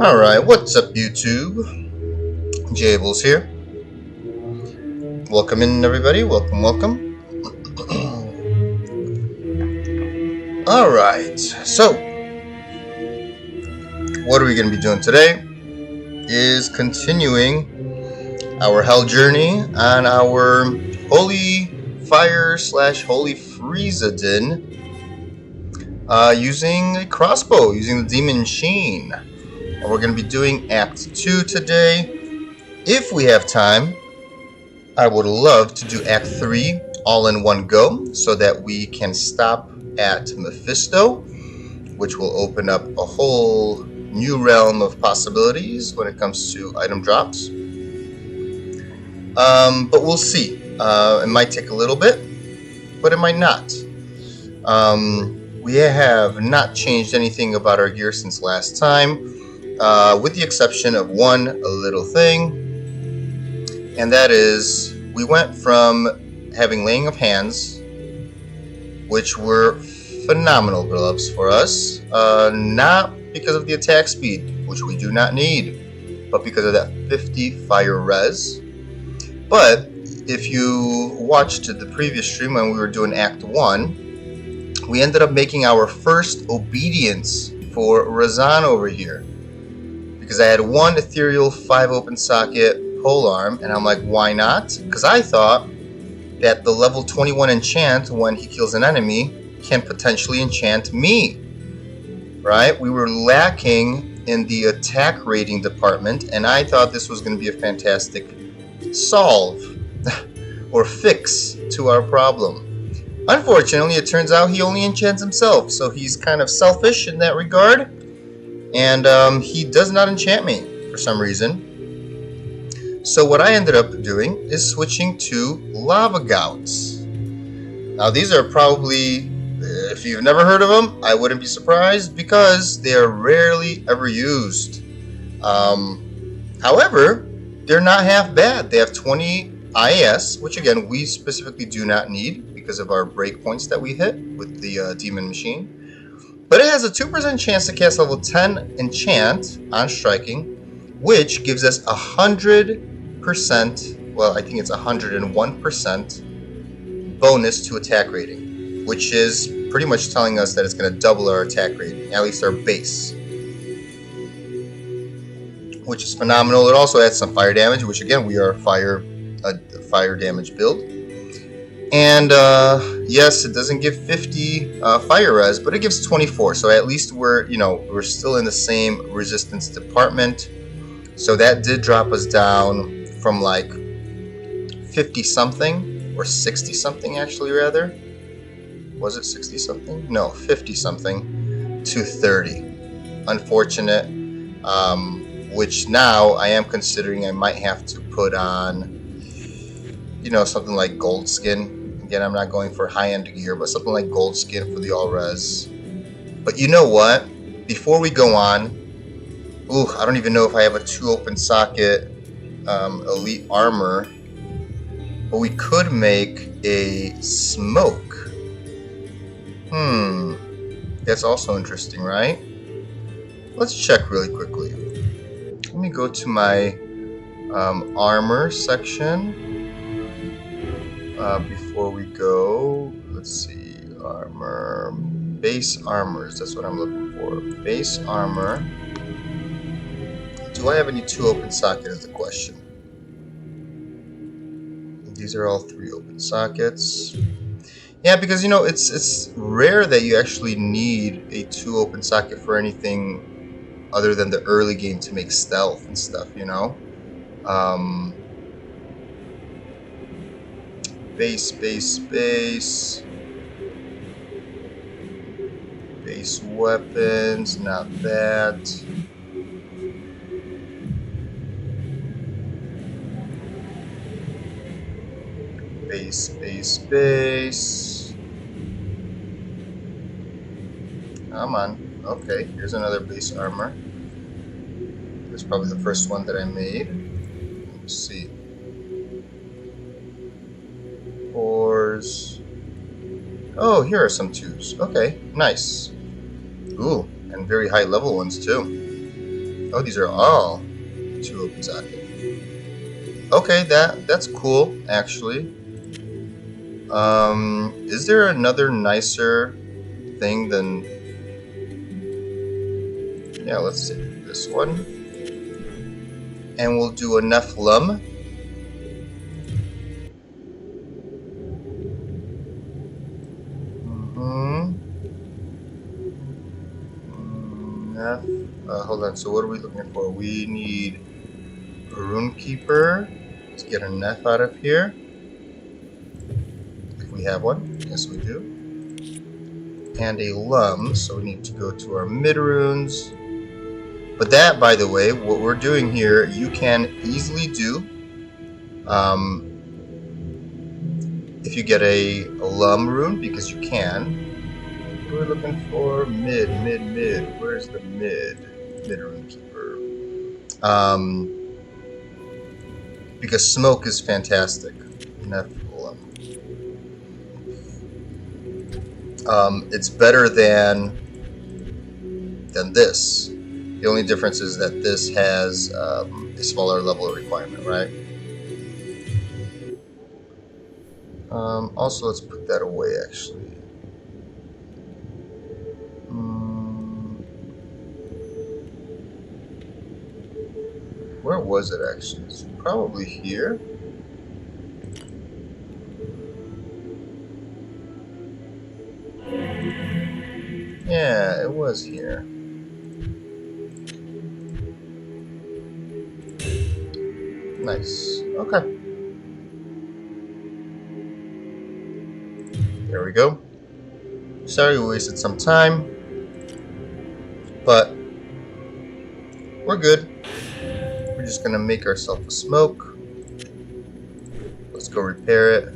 Alright, what's up YouTube? Jables here. Welcome in everybody, welcome. Alright, so what are we going to be doing today is continuing our hell journey on our Holy Fire / Holy Friezadin using a crossbow, using the Demon Machine. And we're going to be doing Act 2 today. If we have time, I would love to do Act 3 all in one go so that we can stop at Mephisto, which will open up a whole new realm of possibilities when it comes to item drops. But we'll see. It might take a little bit, but it might not. We have not changed anything about our gear since last time. With the exception of one little thing, and that is we went from having laying of hands, which were phenomenal gloves for us, not because of the attack speed, which we do not need, but because of that 50 fire res. But if you watched the previous stream when we were doing Act 1, we ended up making our first obedience for Razan over here. Because I had one ethereal 5 open socket polearm, and I'm like, why not? Because I thought that the level 21 enchant when he kills an enemy can potentially enchant me. Right? We were lacking in the attack rating department, and I thought this was going to be a fantastic solve or fix to our problem. Unfortunately, it turns out he only enchants himself, so he's kind of selfish in that regard. And he does not enchant me for some reason. So what I ended up doing is switching to Lava Gouts. Now these are probably, if you've never heard of them, I wouldn't be surprised because they are rarely ever used. However, they're not half bad. They have 20 IAS, which again we specifically do not need because of our breakpoints that we hit with the Demon Machine. But it has a 2% chance to cast level 10 enchant on striking, which gives us 100%, well, I think it's 101% bonus to attack rating, which is pretty much telling us that it's going to double our attack rating, at least our base, which is phenomenal. It also adds some fire damage, which again, we are a fire damage build. And yes, it doesn't give 50 fire res, but it gives 24. So at least we're still in the same resistance department. So that did drop us down from like 50 something or 60 something actually rather. Was it 60 something? No, 50 something to 30. Unfortunate. Which now I am considering I might have to put on, something like gold skin. Again, I'm not going for high-end gear, but something like gold skin for the all-res. But you know what? Before we go on, I don't even know if I have a 2 open socket elite armor, but we could make a smoke. That's also interesting, right? Let's check really quickly. Let me go to my armor section. Before we go, let's see, armor, base armors, that's what I'm looking for. Base armor. Do I have any 2 open socket is the question. These are all 3 open sockets. Yeah, because it's rare that you actually need a 2 open socket for anything other than the early game to make stealth and stuff, Base weapons, not that. Base. Come on. Okay, here's another base armor. That's probably the first one that I made. Let's see. 4s. Oh, here are some 2s. Okay, nice. Ooh, and very high level ones too. Oh, these are all 2 open socket. Okay, that's cool, actually. Is there another nicer thing than... Yeah, let's take this one. And we'll do a Nephilim. Hold on, so what are we looking for? We need a Runekeeper. Let's get a Neph out of here. If we have one. Yes, we do. And a Lum, so we need to go to our mid runes. But that, by the way, what we're doing here, you can easily do if you get a Lum rune, because you can. We're looking for mid. Where's the mid rune keeper? Because smoke is fantastic. Nephilim. It's better than this. The only difference is that this has a smaller level of requirement, right? Also, let's put that away, actually. Where was it, actually? It's probably here. Yeah, it was here. Nice. Okay. There we go. Sorry we wasted some time, but we're good. We're just gonna make ourselves a smoke. Let's go repair it.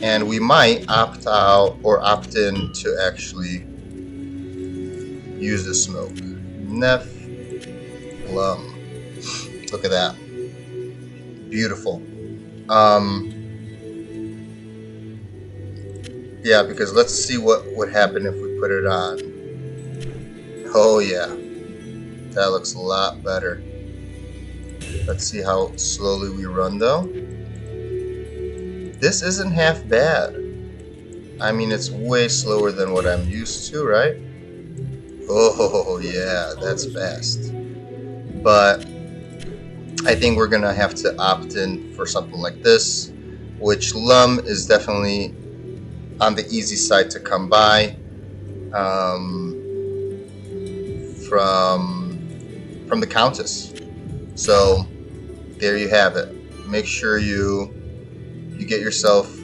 And we might opt out or opt in to actually use the smoke. Nephilim. Look at that. Beautiful. Yeah, because let's see what would happen if we put it on. Oh yeah. That looks a lot better. Let's see how slowly we run though. This isn't half bad. I mean, it's way slower than what I'm used to, right? Oh yeah, that's fast. But I think we're gonna have to opt in for something like this, which Lum is definitely on the easy side to come by from the Countess. So there you have it. Make sure you get yourself,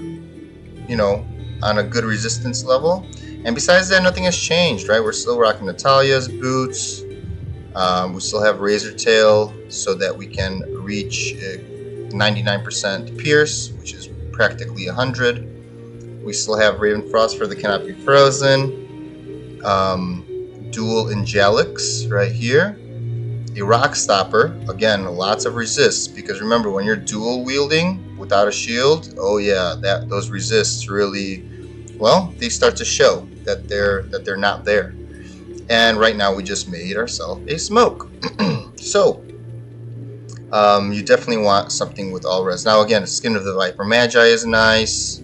you know, on a good resistance level. And besides that, nothing has changed, right? We're still rocking Natalia's boots. We still have Razor Tail so that we can reach 99% Pierce, which is practically 100. We still have Raven Frost for the Cannot Be Frozen. Dual Angelix right here. A Rock Stopper. Again, lots of resists, because remember, when you're dual wielding without a shield, oh yeah, those resists really, well, they start to show that they're not there. And right now we just made ourselves a smoke. So you definitely want something with all res. Now again, Skin of the Viper Magi is nice.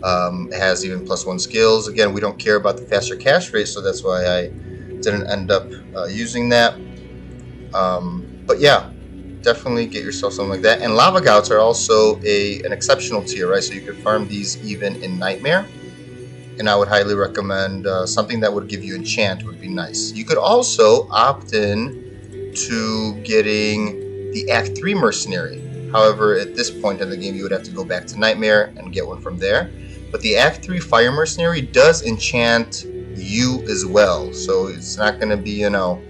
It has even +1 skills. Again, we don't care about the faster cast rate, so that's why I didn't end up using that. But yeah, definitely get yourself something like that. And Lava Gouts are also an exceptional tier, right? So you could farm these even in Nightmare. And I would highly recommend something that would give you enchant would be nice. You could also opt in to getting the Act 3 Mercenary. However, at this point in the game, you would have to go back to Nightmare and get one from there. But the Act 3 Fire Mercenary does enchant you as well. So it's not going to be, you know,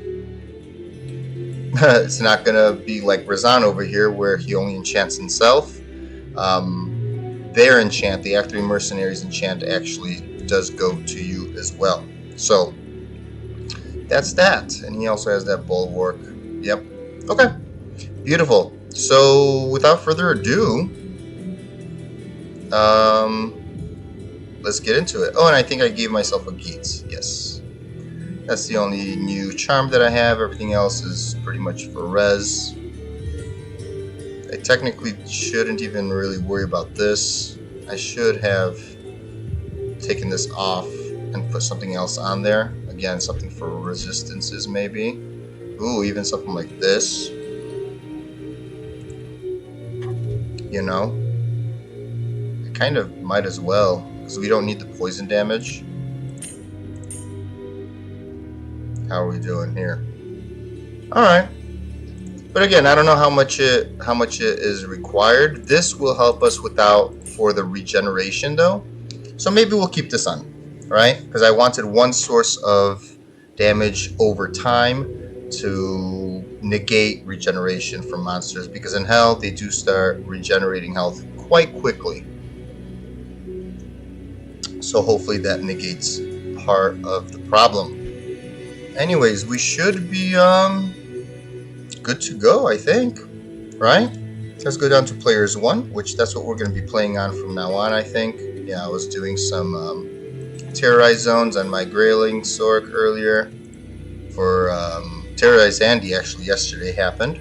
it's not going to be like Razan over here where he only enchants himself. Their enchant, the Act 3 Mercenaries enchant, actually does go to you as well. So that's that. And he also has that Bulwark. Yep. Okay. Beautiful. So without further ado, let's get into it. Oh, and I think I gave myself a Geats. Yes. That's the only new charm that I have. Everything else is pretty much for res. I technically shouldn't even really worry about this. I should have taken this off and put something else on there. Again, something for resistances maybe. Ooh, even something like this. You know? I kind of might as well, because we don't need the poison damage. How are we doing here? Alright. But again, I don't know how much it is required. This will help us for the regeneration though. So maybe we'll keep this on, right? Because I wanted one source of damage over time to negate regeneration from monsters, because in hell they do start regenerating health quite quickly. So hopefully that negates part of the problem. Anyways, we should be good to go, I think, right? Let's go down to players 1, which that's what we're going to be playing on from now on, I think. Yeah, I was doing some terrorized zones on my Grayling Sork earlier. For terrorized Andy, actually, yesterday happened.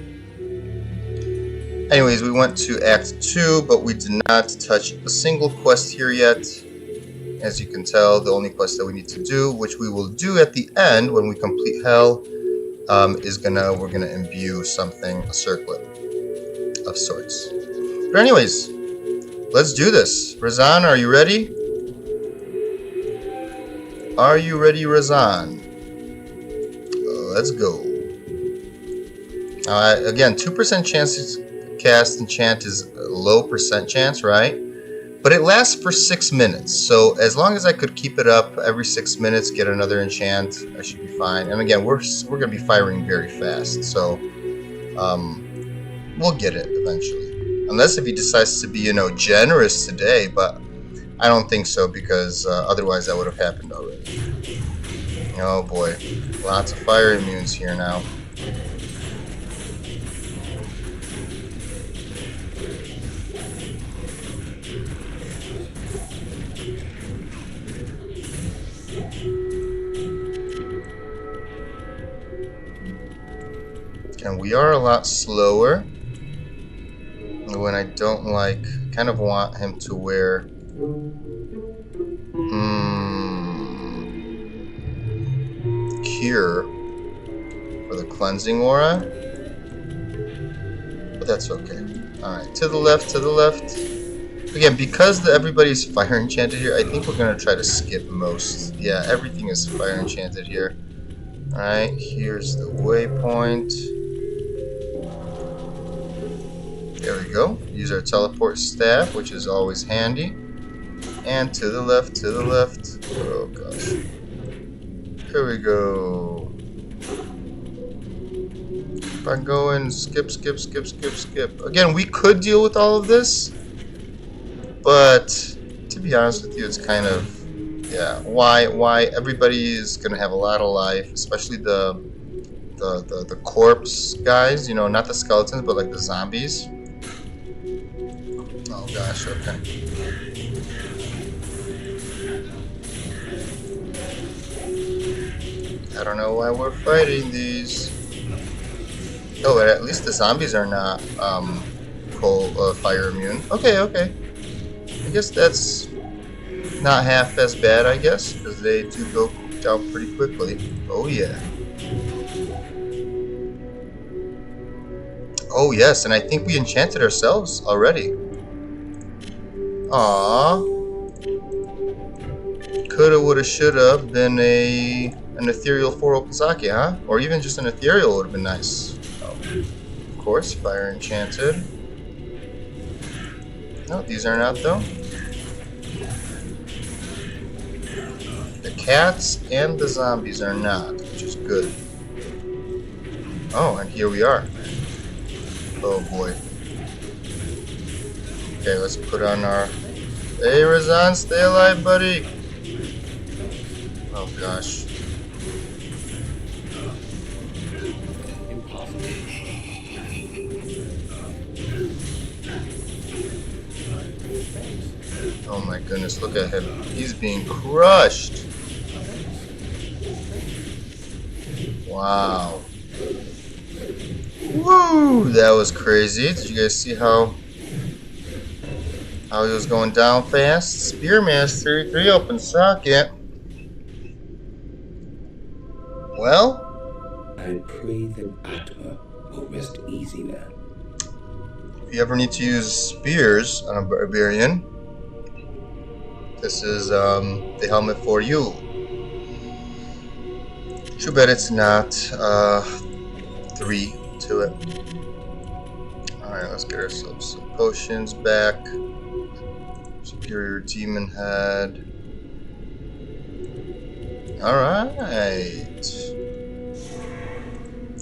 Anyways, we went to Act 2, but we did not touch a single quest here yet. As you can tell, the only quest that we need to do, which we will do at the end when we complete Hell, we're gonna imbue something, a circlet of sorts. But anyways, let's do this. Razan, are you ready? Are you ready, Razan? Let's go. Again, 2% chance to cast enchant is a low percent chance, right? But it lasts for 6 minutes, so as long as I could keep it up every 6 minutes, get another enchant, I should be fine. And again, we're going to be firing very fast, so we'll get it eventually. Unless if he decides to be, generous today, but I don't think so, because otherwise that would have happened already. Oh boy, lots of fire immunes here now. And we are a lot slower. When I don't kind of want him to wear Cure for the cleansing aura. But that's okay. Alright, to the left, to the left. Again, because everybody's fire enchanted here, I think we're going to try to skip most. Yeah, everything is fire enchanted here. Alright, here's the waypoint. There we go. Use our teleport staff, which is always handy. And to the left, to the left. Oh gosh. Here we go. Keep on going. Skip, skip, skip, skip, skip. Again, we could deal with all of this, but to be honest with you, it's kind of, yeah. Why everybody is gonna have a lot of life, especially the corpse guys. Not the skeletons, but like the zombies. Oh gosh, okay. I don't know why we're fighting these. Oh, but at least the zombies are not fire immune. Okay, okay. I guess that's not half as bad, I guess, because they do go down pretty quickly. Oh yeah. Oh yes, and I think we enchanted ourselves already. Aww. Coulda, woulda, shoulda been an ethereal 4 Okazaki, huh? Or even just an ethereal would have been nice. Oh, of course, fire enchanted. No, these are not though. The cats and the zombies are not, which is good. Oh, and here we are. Oh boy. Okay, let's put on our... Hey, Razan, stay alive, buddy! Oh gosh. Oh my goodness, look at him. He's being crushed. Wow. Woo! That was crazy. Did you guys see how he was going down fast? Spear Master, 3 open socket. Well, I pray that Atma will rest easy now. if you ever need to use spears on a barbarian, this is the helmet for you. Too bad it's not 3 to it. Alright, let's get ourselves some potions back. Superior Demon Head. Alright.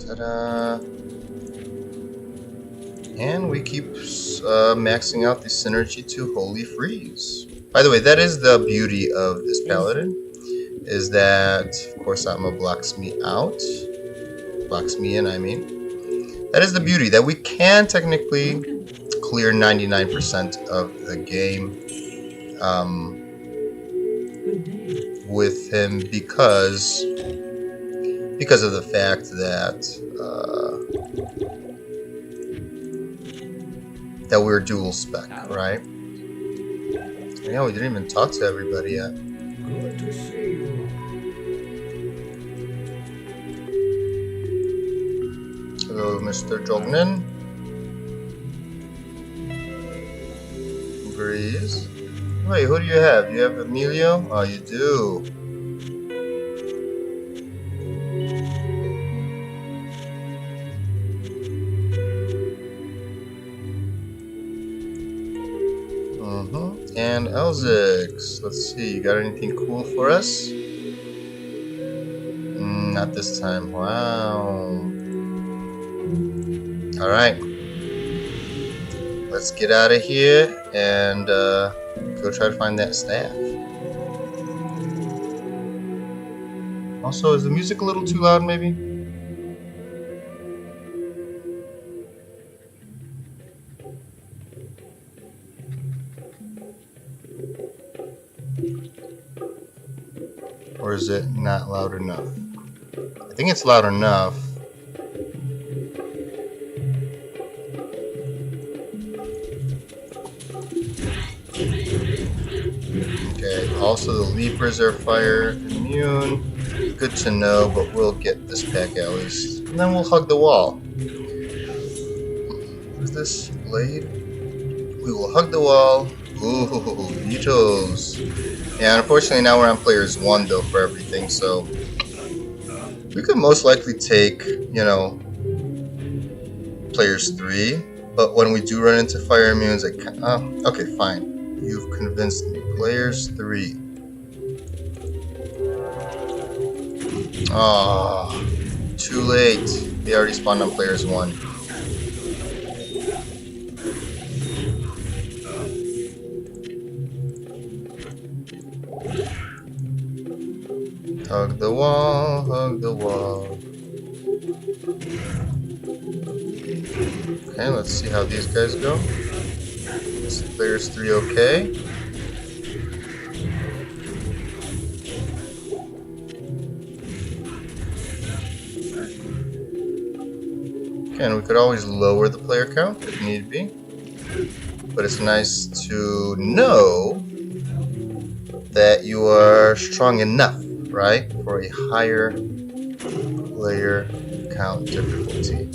Ta-da. And we keep maxing out the synergy to Holy Freeze. By the way, that is the beauty of this Paladin, is that, of course, Atma blocks me out. Blocks me in, I mean. That is the beauty, that we can technically clear 99% of the game with him because of the fact that that we're dual spec, right? Yeah, we didn't even talk to everybody yet. Good to see you. Hello, Mr. Jognan. Breeze. Wait, who do you have? You have Emilio? Oh, you do. And Elzix. Let's see, you got anything cool for us? Not this time. Wow. Alright. Let's get out of here and go try to find that staff. Also, is the music a little too loud, maybe? Or is it not loud enough? I think it's loud enough. Okay, also the Leapers are fire immune. Good to know, but we'll get this pack at least. And then we'll hug the wall. Is this blade? We will hug the wall. Ooh, Beetles. Yeah, unfortunately now we're on players 1 though for everything, so we could most likely take, you know, players 3, but when we do run into fire immunes, okay, fine. You've convinced me. Players 3. Ah, too late. They already spawned on players 1. Hug the wall, hug the wall. Okay, let's see how these guys go. This player's 3 okay. Okay, and we could always lower the player count if need be. But it's nice to know that you are strong enough, right, for a higher player count difficulty.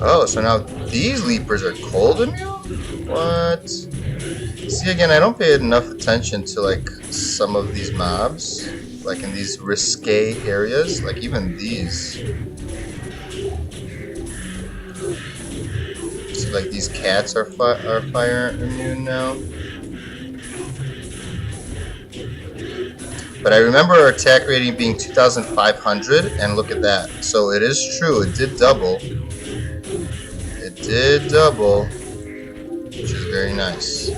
Oh, so now these Leapers are cold immune? What? See, again, I don't pay enough attention to, like, some of these mobs. Like, in these risque areas. Like, even these. See, like, these cats are fire immune now. But I remember our attack rating being 2,500, and look at that. So it is true, it did double. It did double, which is very nice.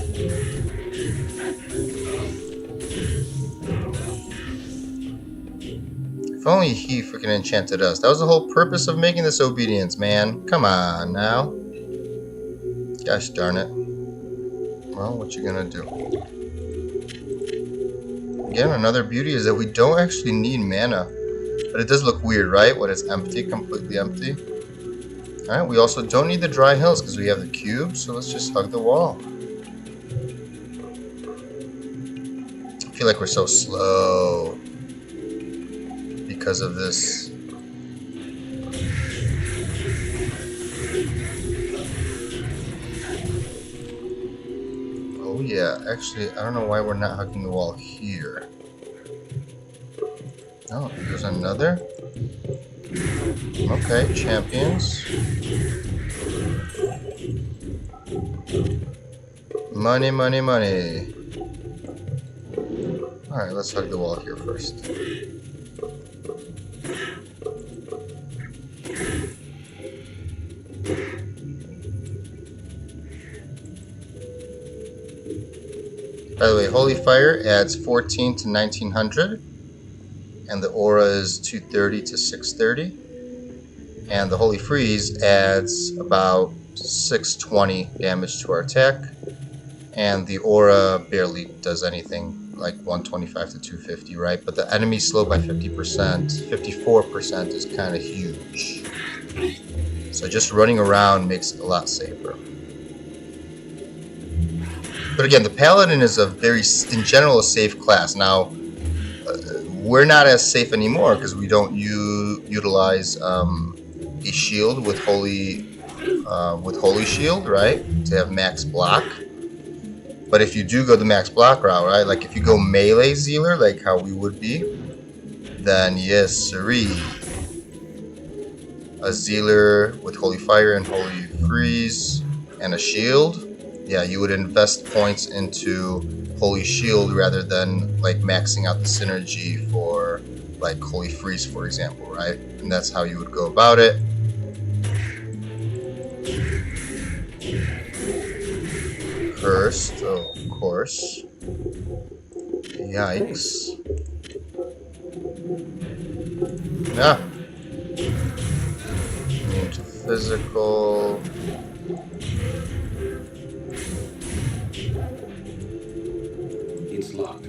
If only he freaking enchanted us. That was the whole purpose of making this obedience, man. Come on now. Gosh darn it. Well, what you gonna do? Again, another beauty is that we don't actually need mana. But it does look weird, right? When it's empty, completely empty. Alright, we also don't need the dry hills because we have the cube, so let's just hug the wall. I feel like we're so slow because of this. Oh yeah, actually, I don't know why we're not hugging the wall here. Oh, there's another. Okay, champions. Money, money, money. Alright, let's hug the wall here first. By the way, Holy Fire adds 14 to 1900. And the aura is 230 to 630. And the Holy Freeze adds about 620 damage to our attack. And the aura barely does anything, like 125 to 250, right? But the enemy slow by 50%, 54% is kind of huge. So just running around makes it a lot safer. But again, the Paladin is a very, in general, a safe class. Now, we're not as safe anymore because we don't utilize a shield with holy shield, right? To have max block. But if you do go the max block route, right? Like if you go melee Zealer, like how we would be, then yes, siree. A Zealer with Holy Fire and Holy Freeze and a shield. Yeah, you would invest points into Holy Shield rather than like maxing out the synergy for like Holy Freeze, for example, right? And that's how you would go about it. First, oh, of course. Yikes. Yeah. Into physical. It's locked.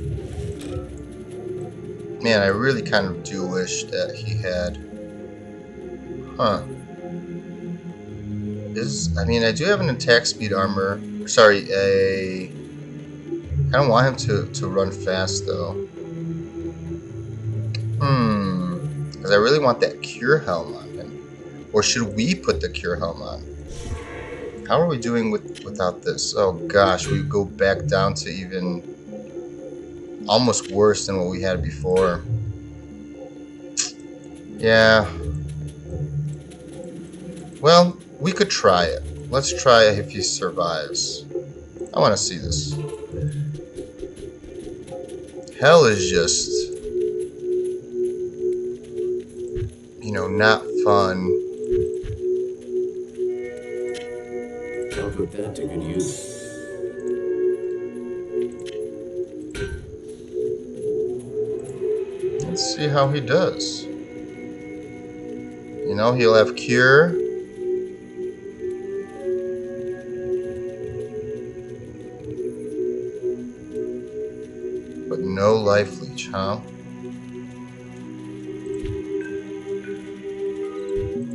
Man, I really kind of do wish that he had. Huh. I mean, I do have an attack speed armor. Sorry, I don't want him to run fast though. Because I really want that cure helm on him. Or should we put the cure helm on? How are we doing without this? Oh gosh, we go back down to even almost worse than what we had before. Yeah. Well, we could try it. Let's try it if he survives. I want to see this. Hell is just, you know, not fun. I'll put that to good use. Let's see how he does. You know, he'll have cure. But no life leech, huh?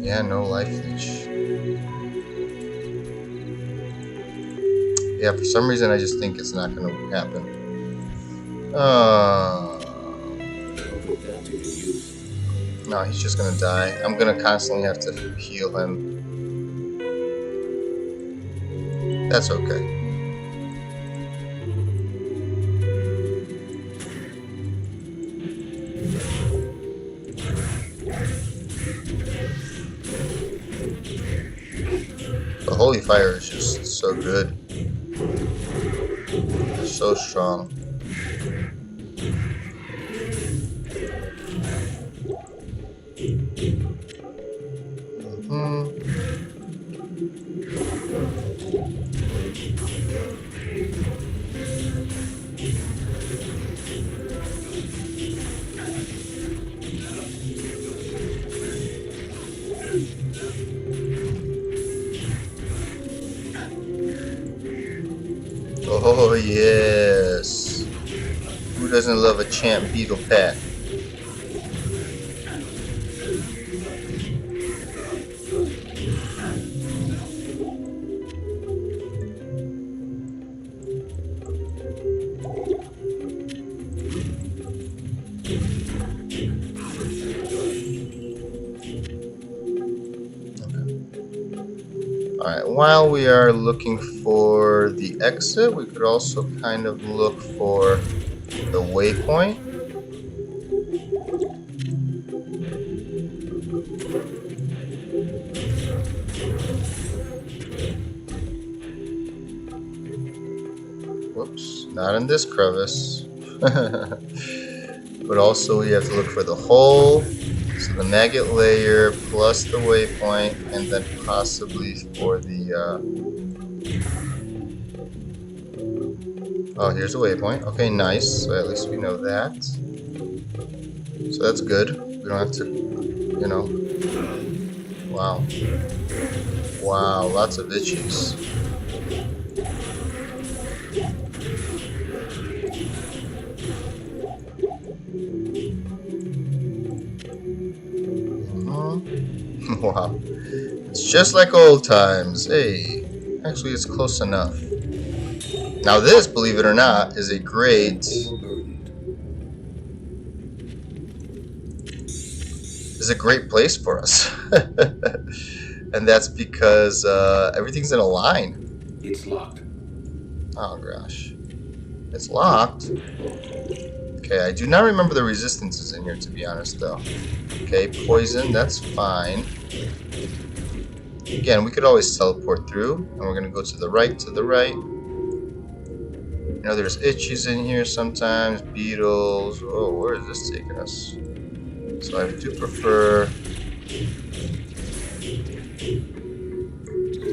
Yeah, no life leech. Yeah, for some reason I just think it's not going to happen. I'll put that to good use. No, he's just going to die. I'm going to constantly have to heal him. That's okay. The Holy Fire is just so good. So strong. Oh yes. Who doesn't love a champ beetle pack? Alright, while we are looking for the exit, we could also kind of look for the waypoint. Whoops, not in this crevice. But also we have to look for the hole. So the maggot layer plus the waypoint, and then possibly for the oh, here's a waypoint. Okay, nice. So at least we know that. So that's good. We don't have to, you know. Wow. Wow, lots of itchies. Wow. It's just like old times. Hey, actually it's close enough. Now this, believe it or not, is a great place for us. And that's because everything's in a line. It's locked. Oh gosh. It's locked. Okay, I do not remember the resistances in here, to be honest, though. Okay, poison, that's fine. Again, we could always teleport through, and we're gonna go to the right, You know, there's itchies in here sometimes, beetles. Oh, where is this taking us? So I do prefer...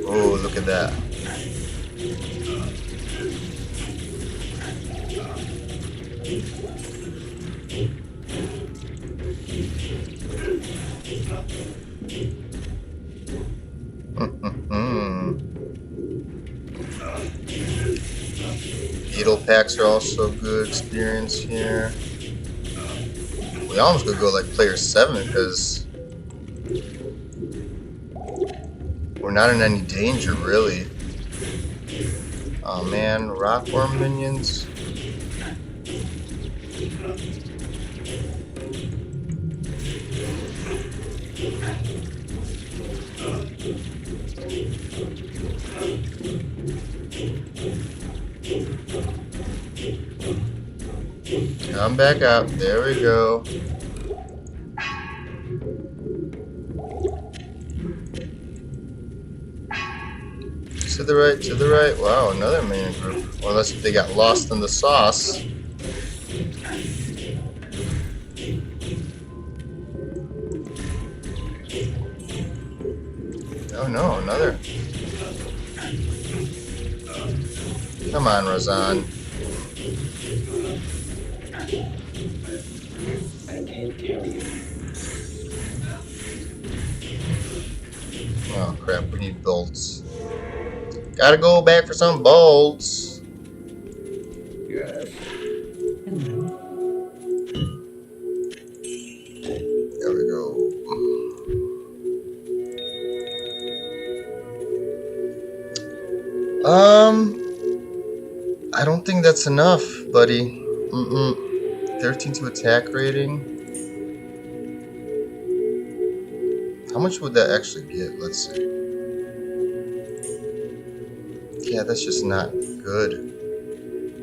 Oh, look at that. Beetle packs are also a good experience here. We almost could go like player 7 because we're not in any danger, really. Oh man, rockworm minions. Come back out. There we go. To the right, to the right. Wow, another minion group. Well, unless they got lost in the sauce. Oh no, another. Come on, Razan. I can't carry it. Oh crap, we need bolts. Gotta go back for some bolts. Yes. There we go. I don't think that's enough, buddy. 13 to attack rating. How much would that actually get? Let's see. Yeah, that's just not good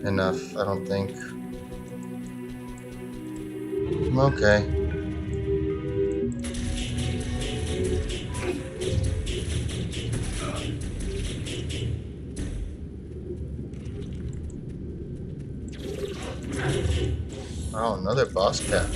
enough, I don't think. Okay. Oh, another boss cap.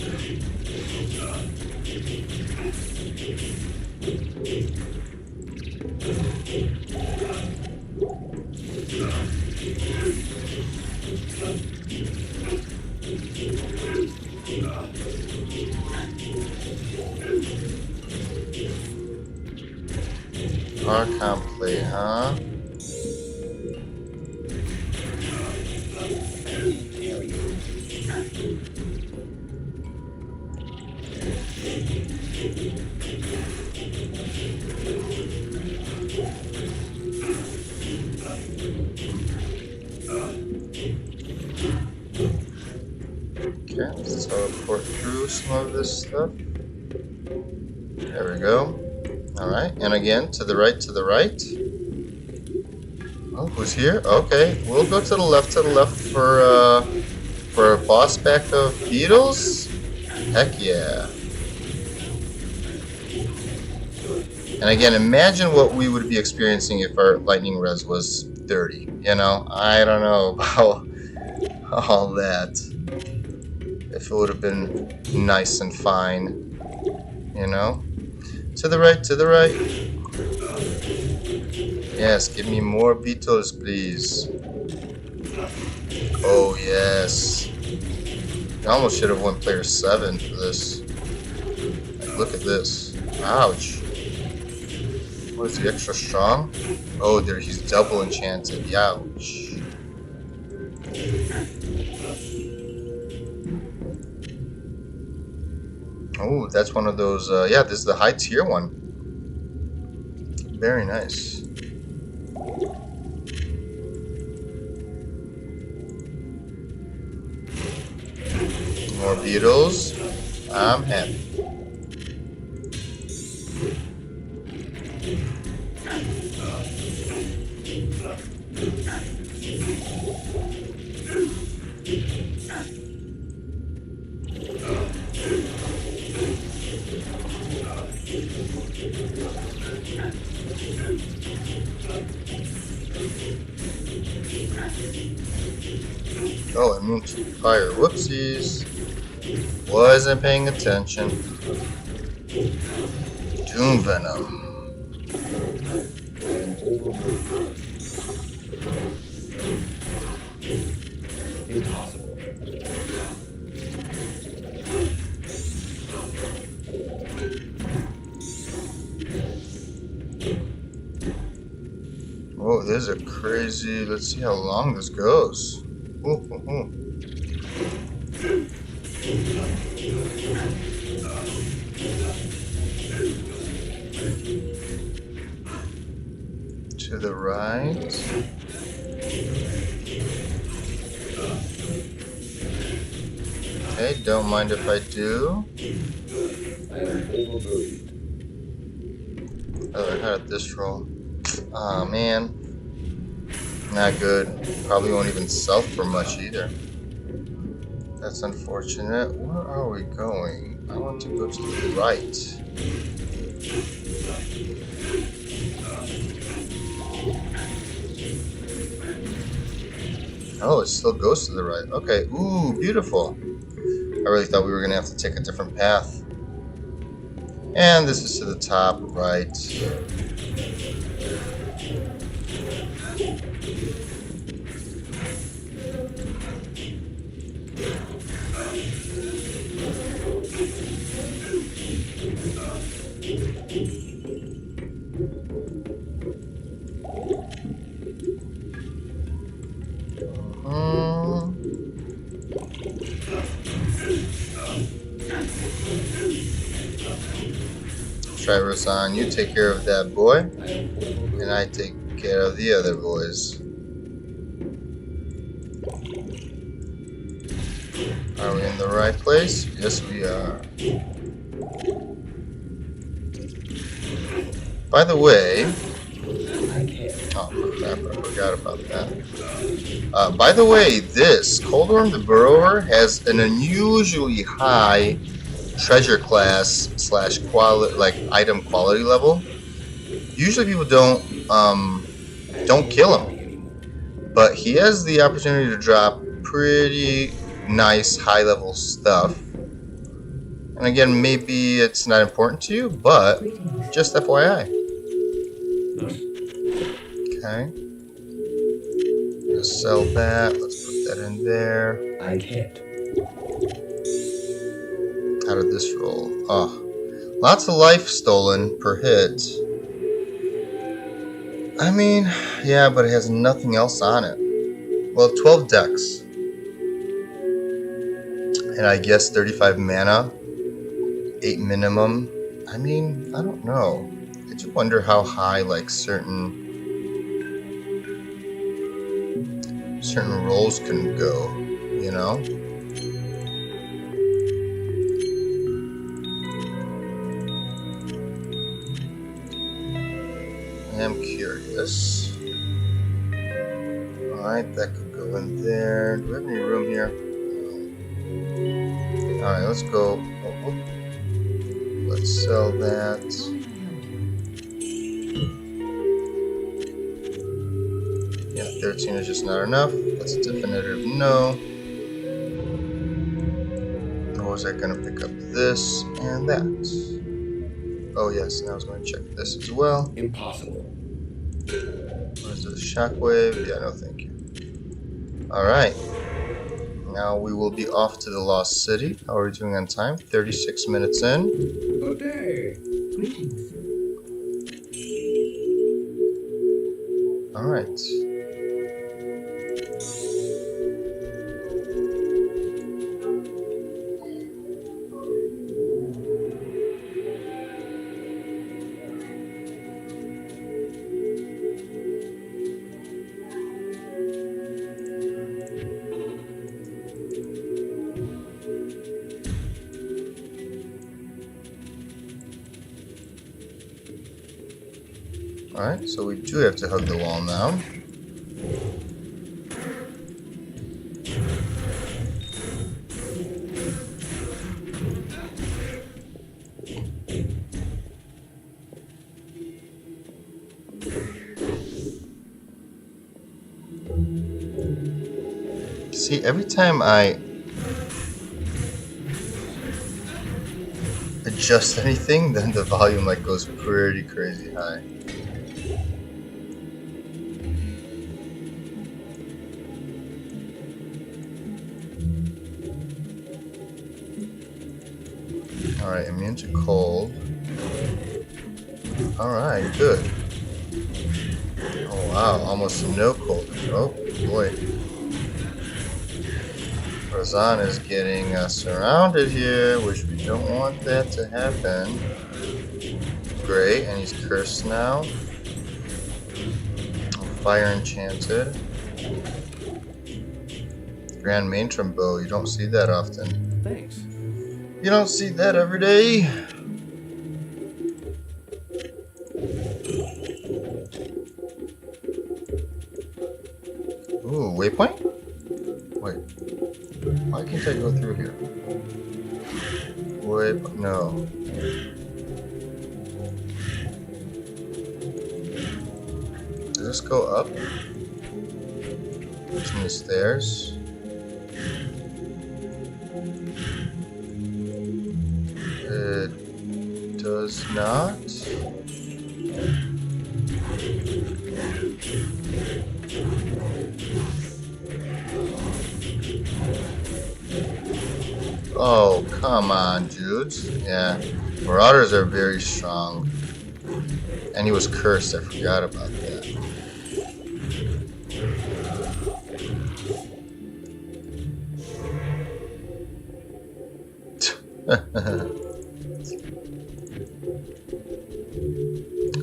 Archon play, huh? Okay, let's teleport through some of this stuff. There we go. Alright, and again, to the right, to the right. Oh, who's here? Okay, we'll go to the left for a boss pack of beetles. Heck yeah. And again, imagine what we would be experiencing if our lightning res was 30. You know, I don't know about all that. If it would have been nice and fine, you know? To the right, to the right. Yes, give me more beetles, please. Oh, yes. I almost should have went player 7 for this. Like, look at this. Ouch. What is he, extra strong? Oh, there, he's double enchanted. Ouch. Oh, that's one of those, yeah, this is the high tier one. Very nice. More beetles. I'm happy. Oh, immune to fire. Whoopsies. Wasn't paying attention. Doom Venom. Impossible. Oh, there's a crazy. Let's see how long this goes. Ooh, ooh, ooh. To the right. Okay, don't mind if I do. I am overburdened. Oh, how did this roll? Aw, man. Not good. Probably won't even sell for much either. That's unfortunate. Where are we going? I want to go to the right. Oh, it still goes to the right. Okay. Ooh, beautiful. I really thought we were going to have to take a different path. And this is to the top right. Traverson, you take care of that boy, and I take care of the other boys. Are we in the right place? Yes, we are. By the way, oh crap, I forgot about that. By the way, this Coldworm the Burrower has an unusually high treasure class / quality, like item quality level. Usually people don't kill him, but he has the opportunity to drop pretty nice high level stuff. And again, maybe it's not important to you, but just FYI. Okay. Let's sell that. Let's put that in there. I can't. How did this roll? Oh, lots of life stolen per hit. I mean, yeah, but it has nothing else on it. Well, 12 decks. And I guess 35 mana. 8 minimum. I mean, I don't know. I do wonder how high, like, certain roles can go, you know? I am curious. Alright, that could go in there. Do we have any room here? No. Alright, let's go. Oh, let's sell that. Yeah, 13 is just not enough. That's a definitive no. Or was I going to pick up this and that? Oh yes, and I was going to check this as well. Impossible. What is this? Shockwave? Yeah, no thank you. Alright. Now we will be off to the Lost City. How are we doing on time? 36 minutes in. Good day. Greetings. Alright. Alright, so we do have to hug the wall now. See, every time I adjust anything, then the volume like goes pretty crazy high. Alright, immune to cold. Alright, good. Oh wow, almost no cold. Oh boy. Razan is getting surrounded here, which we don't want that to happen. Great, and he's cursed now. Fire enchanted. Grand Matron bow, you don't see that often. Thanks. You don't see that every day. Ooh, waypoint? Wait. Why can't I go through here? Waypoint, no. Does this go up? From the stairs? It does not. Oh, come on, dudes. Yeah, Marauders are very strong. And he was cursed, I forgot about that.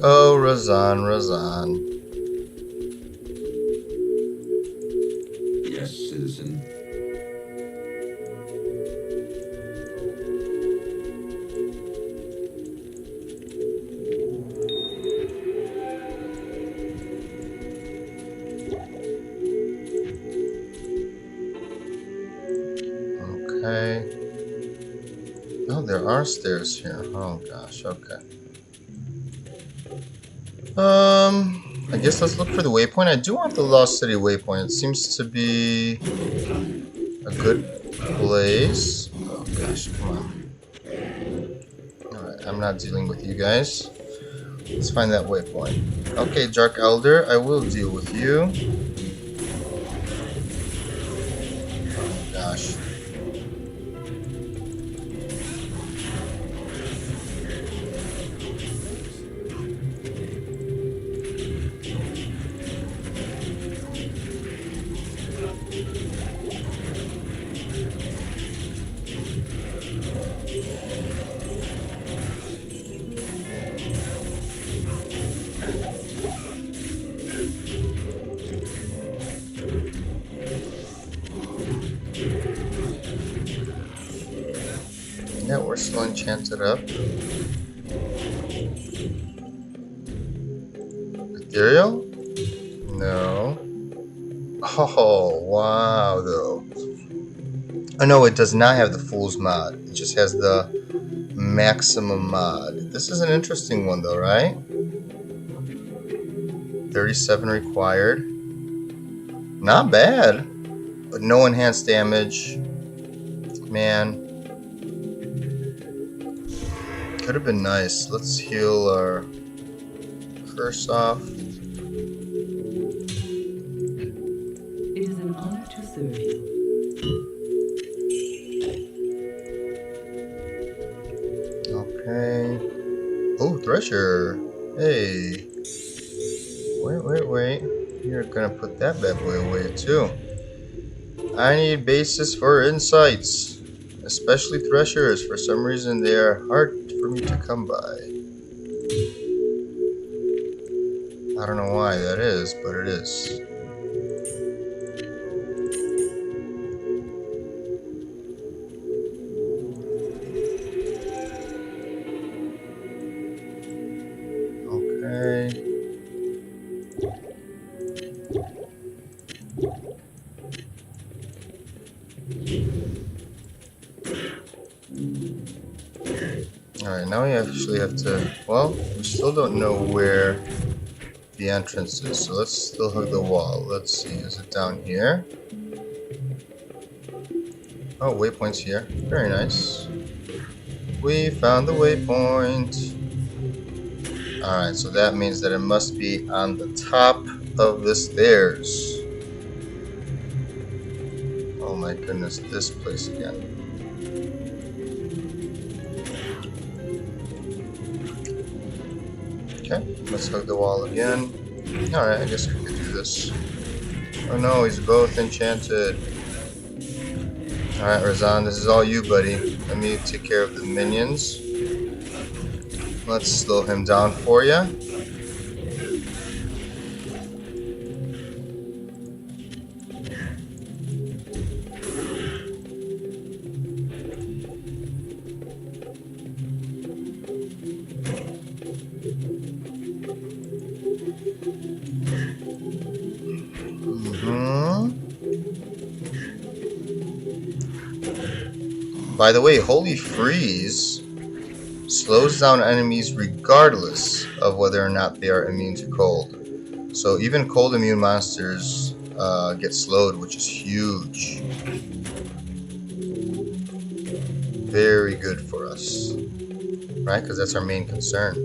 Oh, Razan, Razan. Yes, citizen. Okay. Oh, there are stairs here. Oh gosh, okay. I guess let's look for the waypoint. I do want the Lost City waypoint. It seems to be a good place. Oh gosh, come on. Alright, I'm not dealing with you guys. Let's find that waypoint. Okay, Dark Elder, I will deal with you. Oh gosh. Still enchanted up. Ethereal? No. Oh, wow, though. Oh, no, it does not have the Fool's mod. It just has the maximum mod. This is an interesting one, though, right? 37 required. Not bad. But no enhanced damage. Man. Could have been nice. Let's heal our curse off. It is an honor to serve you. Okay. Oh, Thresher. Hey. Wait. You're gonna put that bad boy away too. I need basis for insights. Especially Threshers. For some reason they are hard for me to come by. I don't know why that is, but it is. Okay. Alright, now we actually have to... Well, we still don't know where the entrance is, so let's still hug the wall. Let's see, is it down here? Oh, waypoint's here. Very nice. We found the waypoint. Alright, so that means that it must be on the top of the stairs. Oh my goodness, this place again. Okay, let's hug the wall again. Alright, I guess we could do this. Oh no, he's both enchanted. Alright, Razan, this is all you, buddy. Let me take care of the minions. Let's slow him down for you. By the way, Holy Freeze slows down enemies regardless of whether or not they are immune to cold. So even cold immune monsters get slowed, which is huge. Very good for us, right? Because that's our main concern.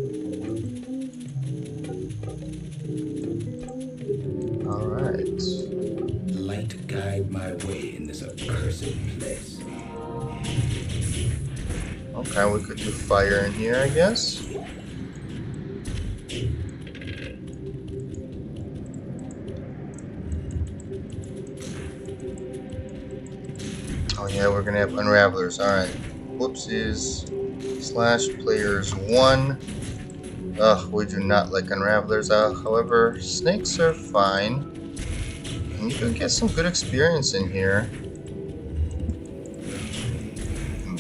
All right. Light guide my way in this accursed place. Okay, we could do fire in here, I guess. Oh yeah, we're gonna have unravelers. Alright. Whoopsies. /players1. Ugh, we do not like unravelers. However, snakes are fine. And you can get some good experience in here.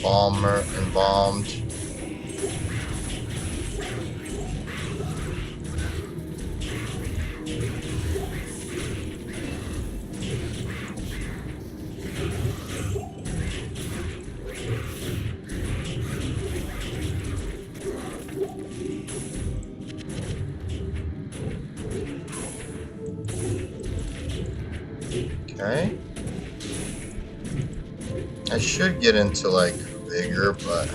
Embalmed. Okay. I should get into like bigger, but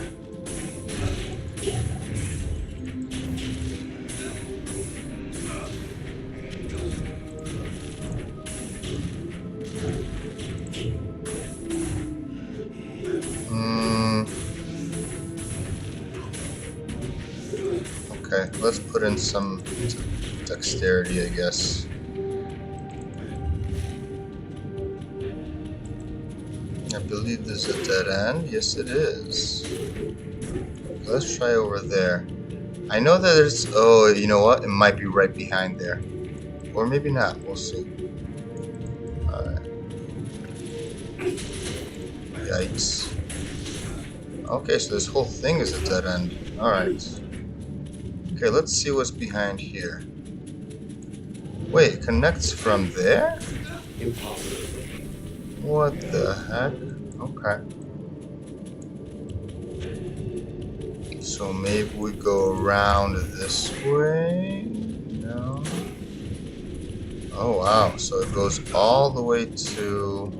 okay, let's put in some dexterity, I guess. I believe there's a dead end. Yes, it is. Let's try over there. I know that there's... Oh, you know what? It might be right behind there. Or maybe not. We'll see. Alright. Yikes. Okay, so this whole thing is a dead end. Alright. Okay, let's see what's behind here. Wait, it connects from there? Impossible. What the heck? Okay. So maybe we go around this way? No. Oh wow, so it goes all the way to...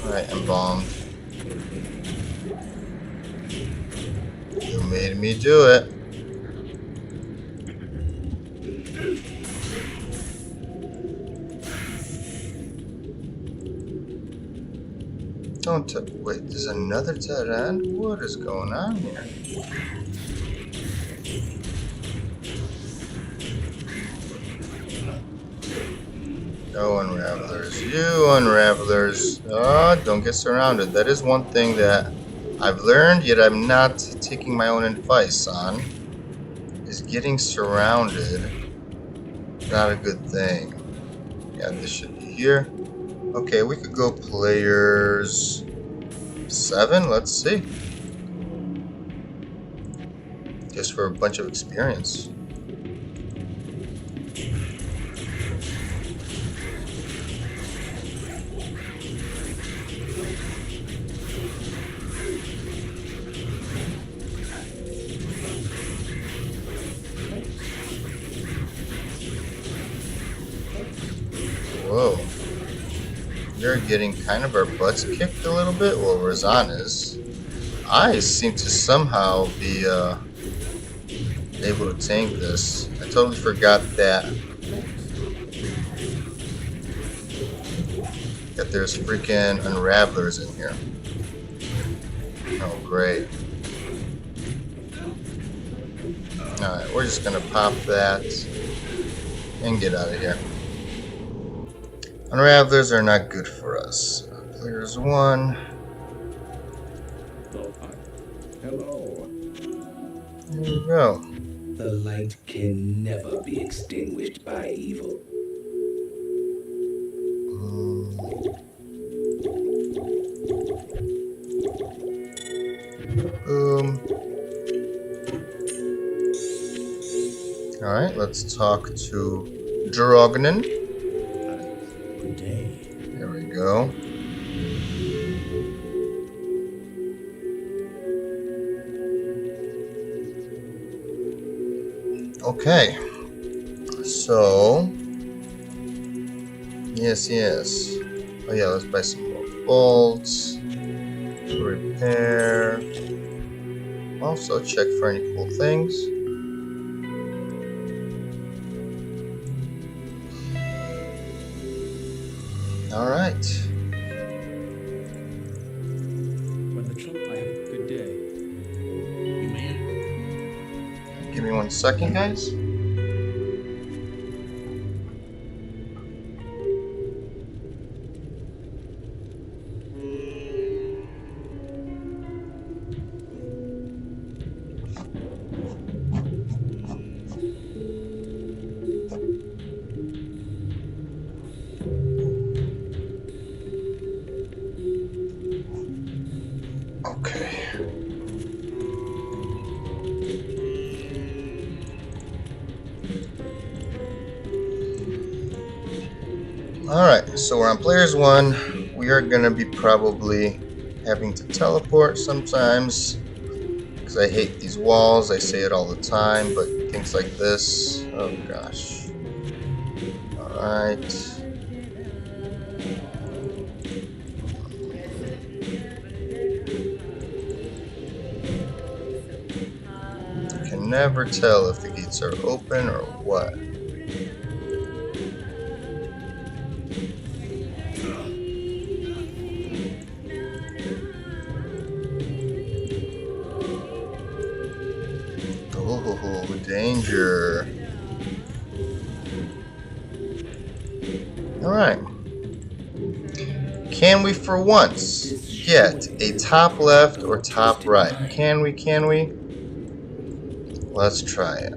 Alright, embalmed. You made me do it. Don't wait, there's another dead end? What is going on here? No unravelers. You unravelers. Oh, don't get surrounded. That is one thing that I've learned, yet I'm not taking my own advice on. Is getting surrounded. Not a good thing. Yeah, this should be here. Okay, we could go players 7. Let's see. Just for a bunch of experience. Whoa. We're getting kind of our butts kicked a little bit. Well, Razan is. I seem to somehow be able to tank this. I totally forgot that there's freaking unravelers in here. Oh, great. Alright, we're just gonna pop that and get out of here. Unravelers are not good for us. Players 1. Hello. There we go. The light can never be extinguished by evil. Boom. Alright, let's talk to Drognin. Good day. There we go. Okay. So. Yes. Oh yeah, let's buy some more bolts. Repair. Also check for any cool things. Alright. When the trouble, I have a good day. You man? Give me 1 second, guys. Okay. Alright, so we're on players 1. We are going to be probably having to teleport sometimes because I hate these walls. I say it all the time, but things like this. Oh gosh. Alright. You can never tell if the gates are open or what. Oh, danger. Alright. Can we for once get a top left or top right? Can we? Let's try it.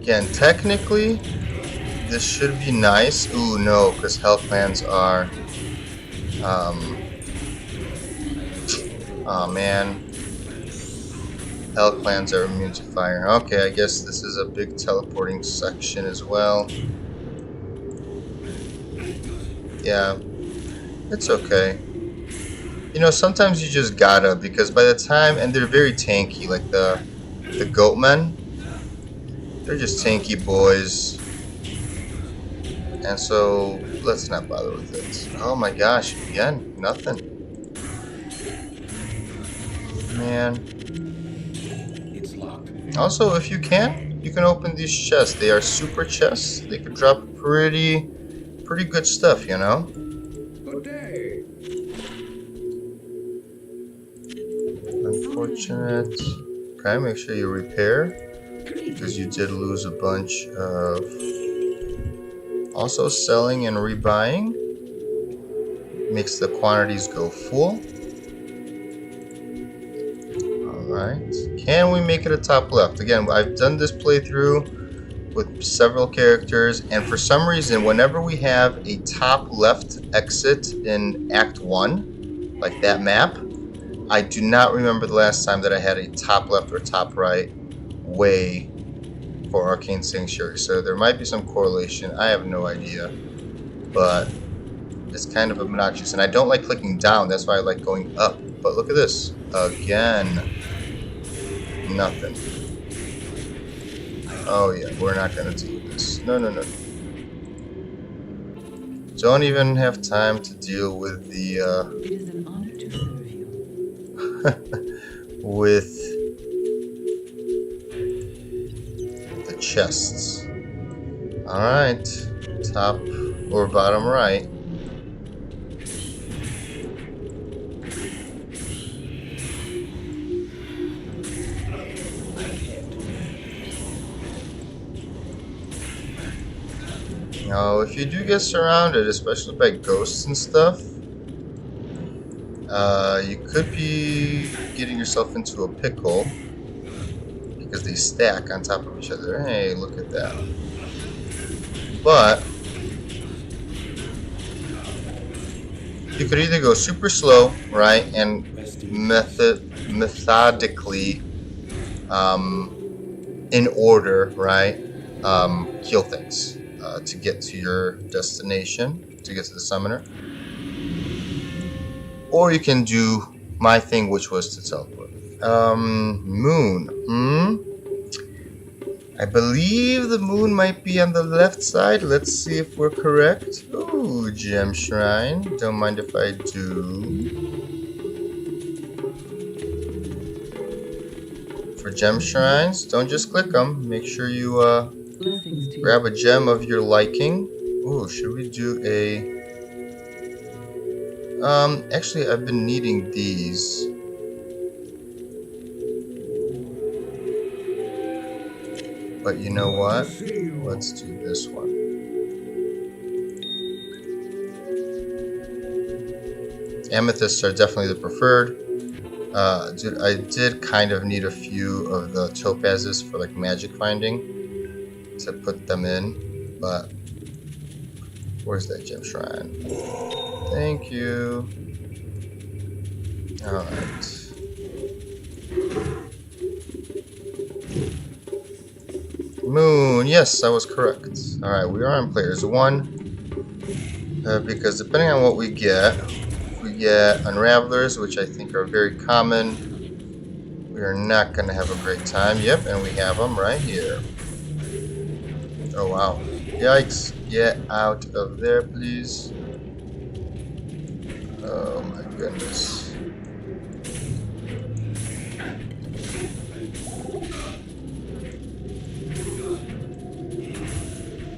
Again, technically, this should be nice. Ooh, no, because health plans are... oh, man. Health plans are immune to fire. Okay, I guess this is a big teleporting section as well. Yeah, it's okay. You know, sometimes you just gotta, because by the time, and they're very tanky, like the goatmen. They're just tanky boys. And so, let's not bother with it. Oh my gosh, again, nothing. Man. It's locked. Also, if you can open these chests. They are super chests. They could drop pretty good stuff, you know? Good day. Unfortunate. Okay, make sure you repair. Because you did lose a bunch of... Also, selling and rebuying makes the quantities go full. Alright. Can we make it a top left? Again, I've done this playthrough with several characters, and for some reason, whenever we have a top left exit in Act 1, like that map, I do not remember the last time that I had a top left or top right way for Arcane Sanctuary, so there might be some correlation. I have no idea, but it's kind of obnoxious, and I don't like clicking down. That's why I like going up. But look at this again. Nothing. Oh yeah, we're not gonna do this. No. Don't even have time to deal with the It is an honor to serve you. with the chests. Alright. Top or bottom right. Now, if you do get surrounded, especially by ghosts and stuff, you could be getting yourself into a pickle because they stack on top of each other. Hey, look at that. But you could either go super slow, right, and methodically, in order, right, kill things to get to your destination, to get to the summoner. Or you can do my thing, which was to teleport. Moon. I believe the moon might be on the left side. Let's see if we're correct. Ooh, gem shrine. Don't mind if I do. For gem shrines, don't just click them. Make sure you Blessings to grab a gem of your liking. Ooh, should we do a... actually, I've been needing these. But you know what? Let's do this one. Amethysts are definitely the preferred. Dude, I did kind of need a few of the topazes for like magic finding to put them in, but where's that gem shrine? Thank you. Alright. Moon, yes, I was correct. Alright, we are on players 1. Because depending on what we get Unravelers, which I think are very common. We are not going to have a great time. Yep, and we have them right here. Oh, wow. Yikes. Get out of there, please. Oh, my goodness.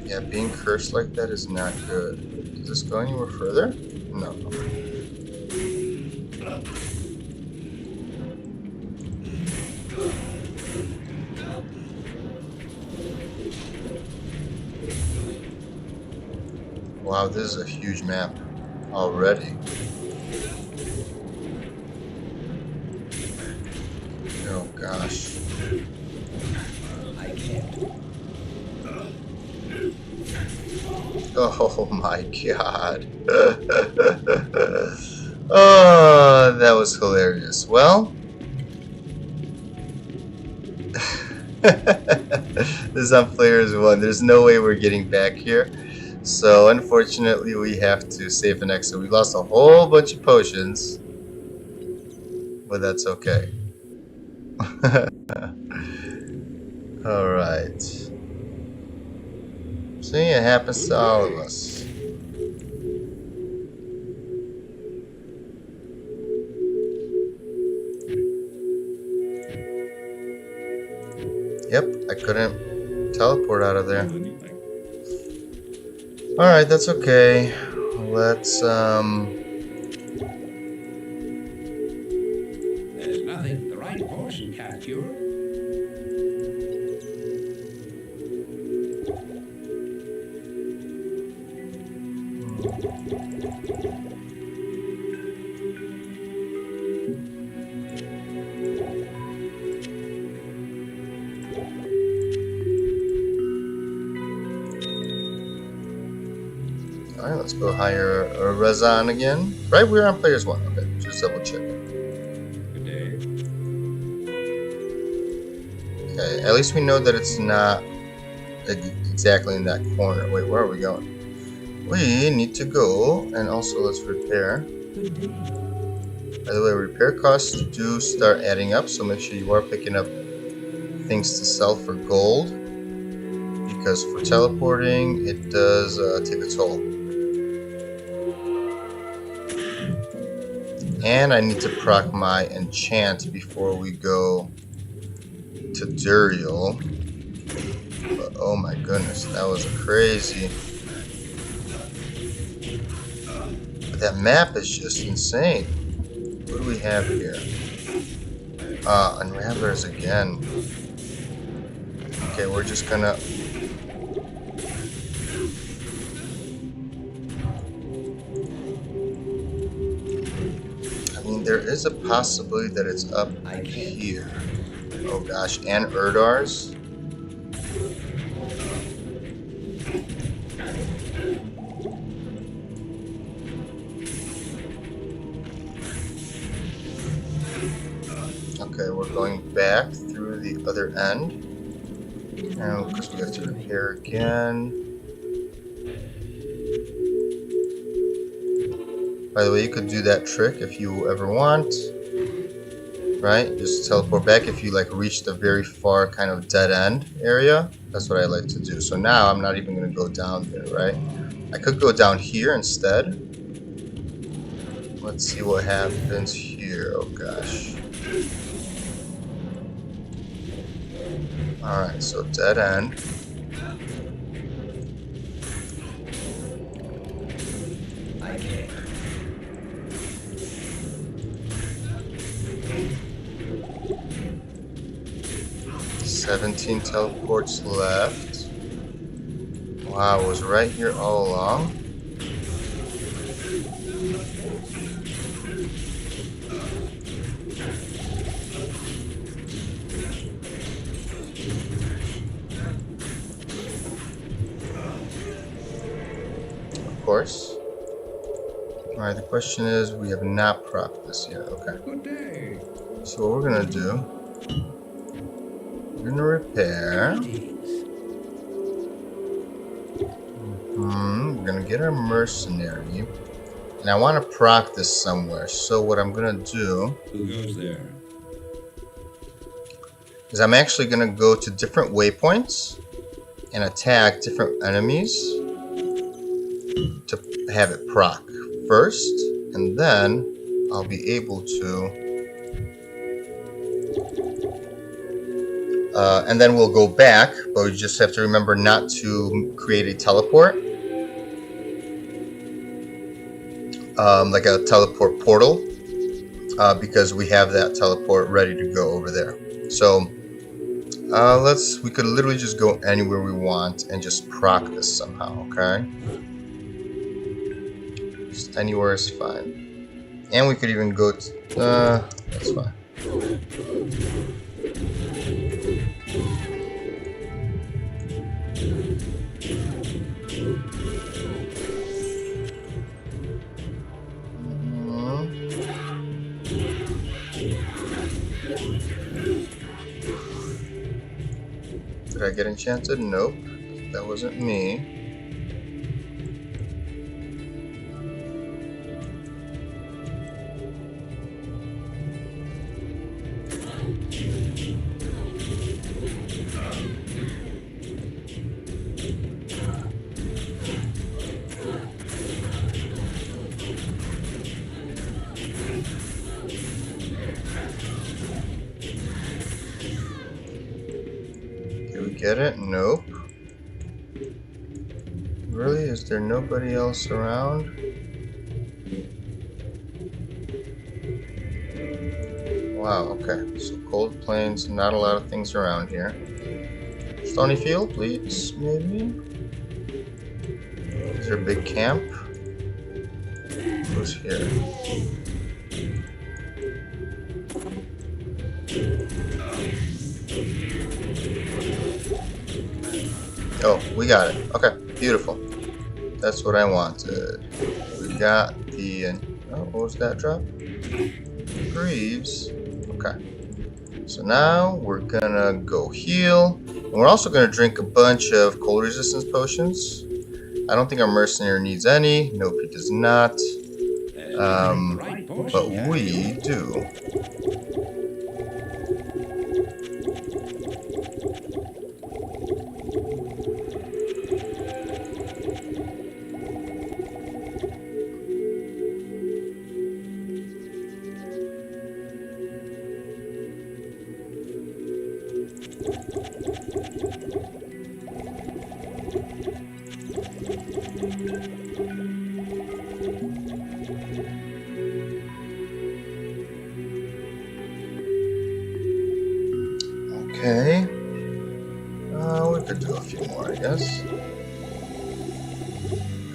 Yeah, being cursed like that is not good. Does this go anywhere further? No. Wow, this is a huge map already. Oh gosh. I can't. Oh my god. Oh, that was hilarious. Well, this is on players 1. There's no way we're getting back here. So unfortunately we have to save an exit. We lost a whole bunch of potions. But that's okay. Alright. See, it happens to all of us. Yep, I couldn't teleport out of there. Alright, that's okay. Let's, There's nothing the right potion can't cure. Alright, let's go hire Razan again. Right, we're on players 1. Okay, just double check. Good day. Okay, at least we know that it's not exactly in that corner. Wait, where are we going? We need to go, and also let's repair. Good day. By the way, repair costs do start adding up, so make sure you are picking up things to sell for gold, because for teleporting, it does take a toll. And I need to proc my enchant before we go to Duriel. But oh my goodness, that was crazy. But that map is just insane. What do we have here? Unravelers again. Okay, we're just gonna... There is a possibility that it's up here. Oh gosh, and Erdars. Okay, we're going back through the other end. Now, because we have to repair again. By the way, you could do that trick if you ever want, right? Just teleport back if you like reach the very far kind of dead end area. That's what I like to do. So now I'm not even going to go down there, right? I could go down here instead. Let's see what happens here. Oh gosh. Alright, so dead end. I can't. 17 teleports left. Wow, it was right here all along. Of course. Alright, the question is, we have not propped this yet. Okay. Good day. So what we're gonna do, we're gonna repair. We're gonna get our mercenary. And I want to proc this somewhere. So what I'm gonna do Who goes there? is I'm actually gonna go to different waypoints and attack different enemies to have it proc first, and then I'll be able to and then we'll go back, but we just have to remember not to create a teleport, like a teleport portal, because we have that teleport ready to go over there. So we could literally just go anywhere we want and just proc this somehow, okay? Just anywhere is fine. And we could even go to, that's fine. Did I get enchanted? Nope. That wasn't me. Get it? Nope. Really? Is there nobody else around? Wow, okay. So cold plains, not a lot of things around here. Stony Field, please, maybe? Is there a big camp? Who's here? Oh, we got it. Okay, beautiful. That's what I wanted. We got the... oh, what was that drop? Greaves. Okay. So now we're gonna go heal. And we're also gonna drink a bunch of cold resistance potions. I don't think our mercenary needs any. Nope, he does not. But we do. Okay. We could do a few more, I guess.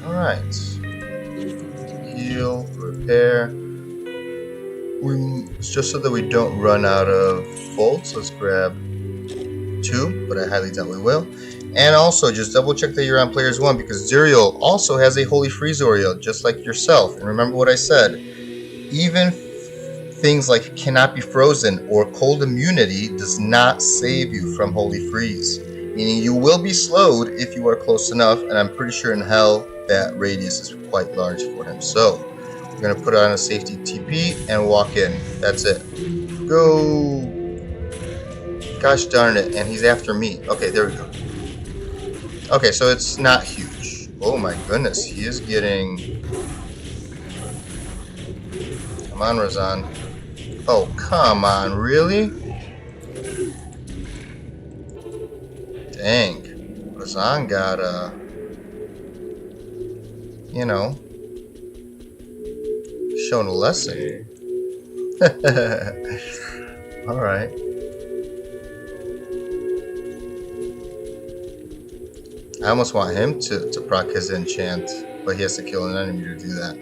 Alright. Heal, repair. Just so that we don't run out of bolts, let's grab 2, but I highly doubt we will. And also, just double check that you're on players 1, because Zuriel also has a Holy Freeze Oriole, just like yourself. And remember what I said, even things like cannot be frozen or cold immunity does not save you from Holy Freeze. Meaning you will be slowed if you are close enough, and I'm pretty sure in hell that radius is quite large for him. So, we're going to put on a safety TP and walk in. That's it. Go! Gosh darn it, and he's after me. Okay, there we go. Okay, so it's not huge. Oh my goodness, he is getting... Come on, Razan. Oh, come on, really? Dang. Razan got, you know, shown a lesson. Alright. I almost want him to proc his enchant, but he has to kill an enemy to do that.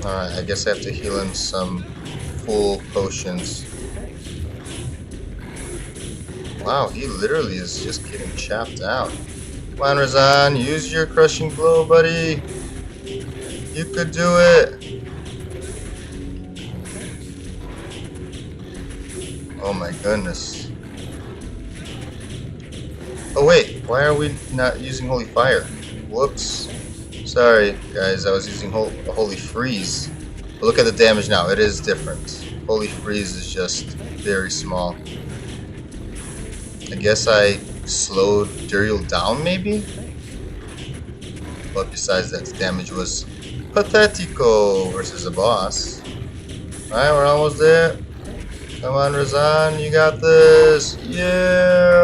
Alright, I guess I have to heal him some full potions. Wow, he literally is just getting chopped out. Come on, Razan, use your crushing blow, buddy. You could do it. Oh my goodness. Oh wait, why are we not using Holy Fire? Whoops. Sorry, guys, I was using Holy Freeze. But look at the damage now, it is different. Holy Freeze is just very small. I guess I slowed Duriel down, maybe? But besides that, the damage was pathetico versus a boss. Alright, we're almost there. Come on, Razan, you got this. Yeah!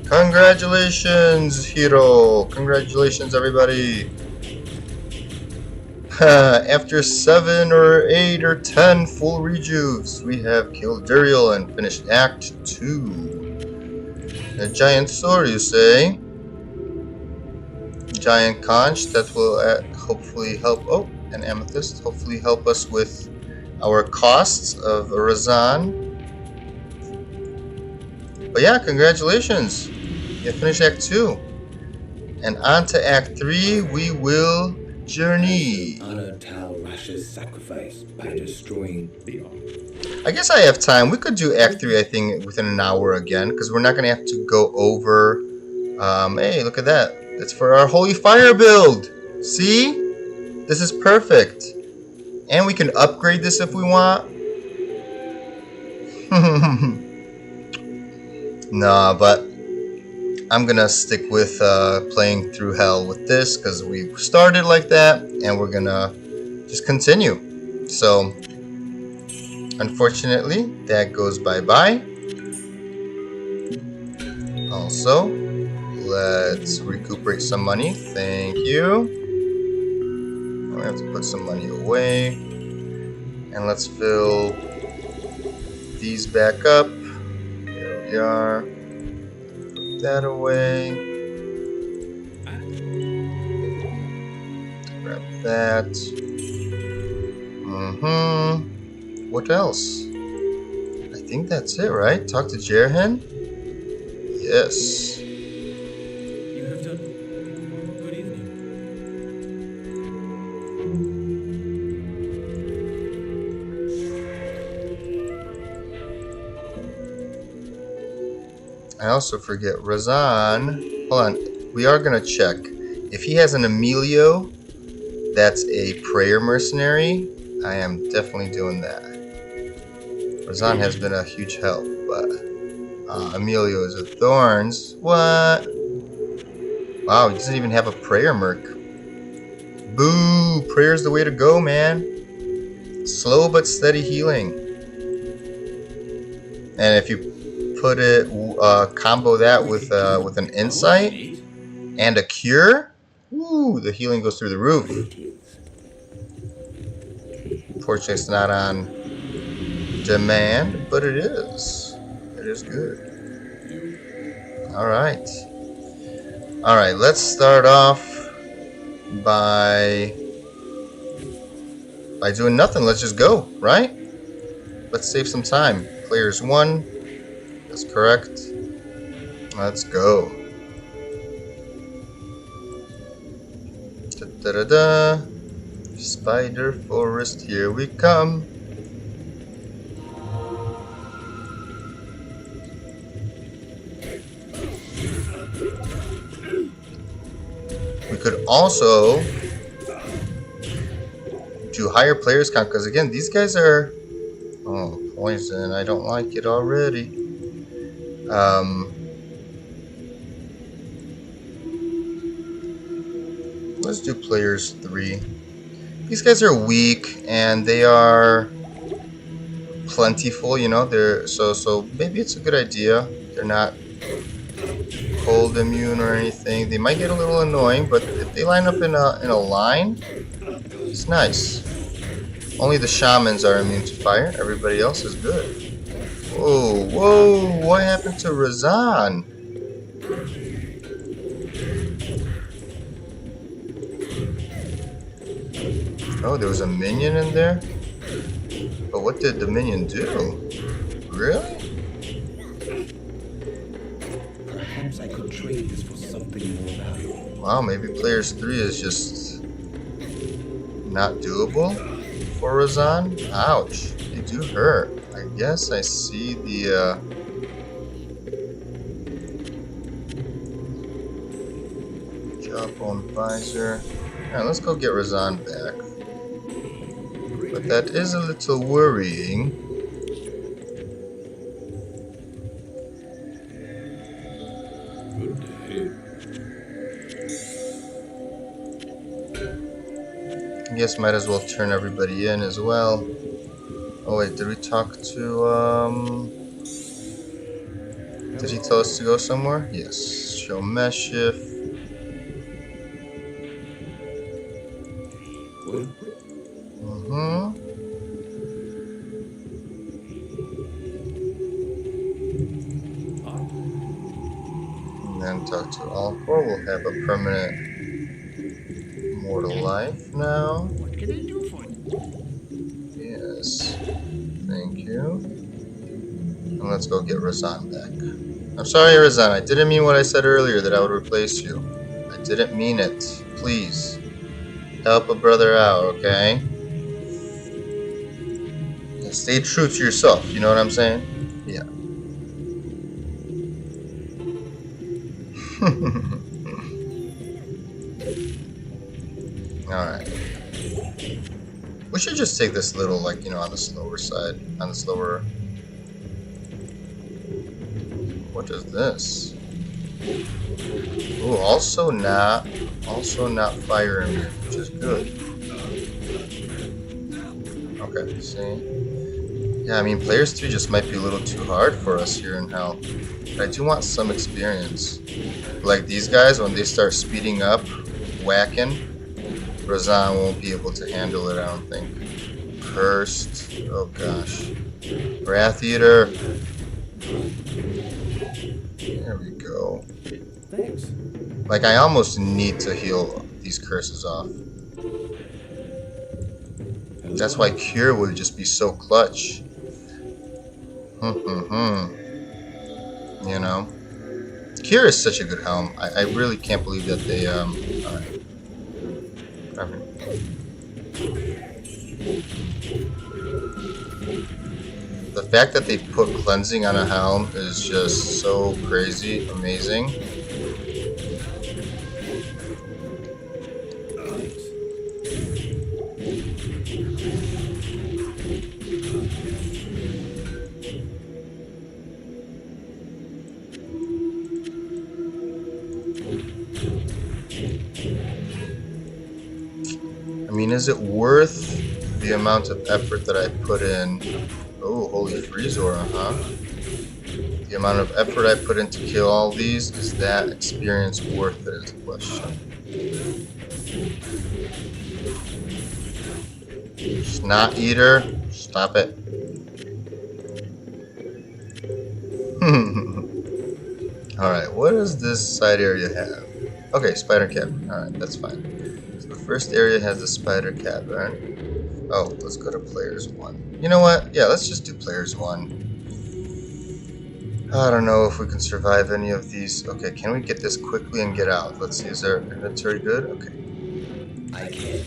Congratulations, hero. Congratulations, everybody. After 7 or 8 or 10 full rejuves, we have killed Duriel and finished Act 2. A giant sword, you say? Giant conch that will hopefully help. Oh, an amethyst. Hopefully help us with our costs of Razan. But yeah, congratulations. You finished Act 2. And on to Act 3, we will journey. Honor Tal Rash's sacrifice by destroying the ark. I guess I have time. We could do Act 3, I think, within an hour again, because we're not going to have to go over... hey, look at that. It's for our Holy Fire build. See? This is perfect. And we can upgrade this if we want. Nah, but I'm going to stick with playing through hell with this, because we started like that, and we're going to just continue. So... unfortunately, that goes bye-bye. Also, let's recuperate some money. Thank you. We have to put some money away. And let's fill these back up. Here we are. Put that away. Grab that. What else? I think that's it, right? Talk to Jerhen? Yes. You have done good evening. I also forget Razan. Hold on. We are going to check. If he has an Emilio that's a prayer mercenary, I am definitely doing that. Razan has been a huge help, but Emilio is a Thorns. What? Wow, he doesn't even have a prayer merc. Boo! Prayer's the way to go, man. Slow but steady healing. And if you put it, combo that with an insight and a cure, woo, the healing goes through the roof. Unfortunately, it's not on demand, but it is. It is good. Alright. Alright, let's start off by doing nothing. Let's just go, right? Let's save some time. Players 1. That's correct. Let's go. Da-da-da-da. Spider Forest, here we come. We could also do higher players count, because again, these guys are... oh, poison. I don't like it already. Let's do players 3. These guys are weak and they are plentiful, you know. They're so maybe it's a good idea. They're not cold immune or anything. They might get a little annoying, but if they line up in a line, it's nice. Only the shamans are immune to fire. Everybody else is good. Whoa, whoa! What happened to Razan? Oh, there was a minion in there? But what did the minion do? Really? Perhaps I could trade this for something more valuable. Wow, maybe players 3 is just not doable for Razan? Ouch, they do hurt. I guess I see the jawbone visor. Alright, let's go get Razan back. But that is a little worrying. Good day. I guess might as well turn everybody in as well. Oh wait, did we talk to did he tell us to go somewhere? Yes. Show Meshif. And then talk to all 4. We'll have a permanent mortal life now. What can I do for you? Yes. Thank you. And let's go get Razan back. I'm sorry, Razan. I didn't mean what I said earlier that I would replace you. I Didn't mean it. Please. Help a brother out, okay? Stay true to yourself, you know what I'm saying? Yeah. Alright. We should just take this little, like, you know, on the slower side. On the slower... What is this? Ooh, also not fire immune, which is good. Okay, see? Yeah, I mean, players 2 just might be a little too hard for us here in Hell. But I do want some experience. Like these guys, when they start speeding up, whacking, Razan won't be able to handle it, I don't think. Cursed. Oh gosh. Wrath Eater. There we go. Thanks. Like, I almost need to heal these curses off. That's why Cure would just be so clutch. You know? Cure is such a good helm. I really can't believe that they, alright. The fact that they put cleansing on a helm is just so crazy, amazing. I mean, is it worth the amount of effort that I put in? Oh, holy freeze aura, huh? The amount of effort I put in to kill all these, is that experience worth it is the question. Snot Eater, stop it. Alright, what does this side area have? Okay, spider cavern. Alright, that's fine. So the first area has the spider cavern. Oh, let's go to players 1. You know what? Yeah, let's just do players 1. I don't know if we can survive any of these. Okay, can we get this quickly and get out? Let's see, is our inventory good? Okay. I can't.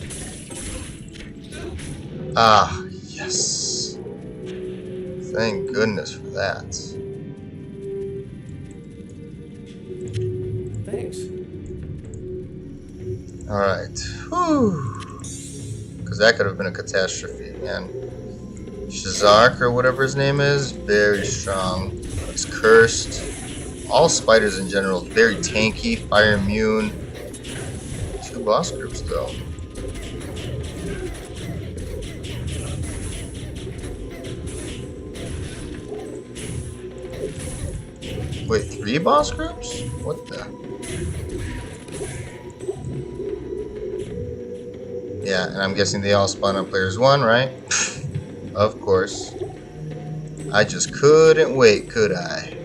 Ah, yes. Thank goodness for that. Thanks. Alright. Whew. Because that could have been a catastrophe, man. Shazark, or whatever his name is, very strong. He's cursed. All spiders in general, very tanky, fire immune. 2 boss groups, though. Wait, 3 boss groups? What the? Yeah, and I'm guessing they all spawn on players 1, right? Of course. I just couldn't wait, could I?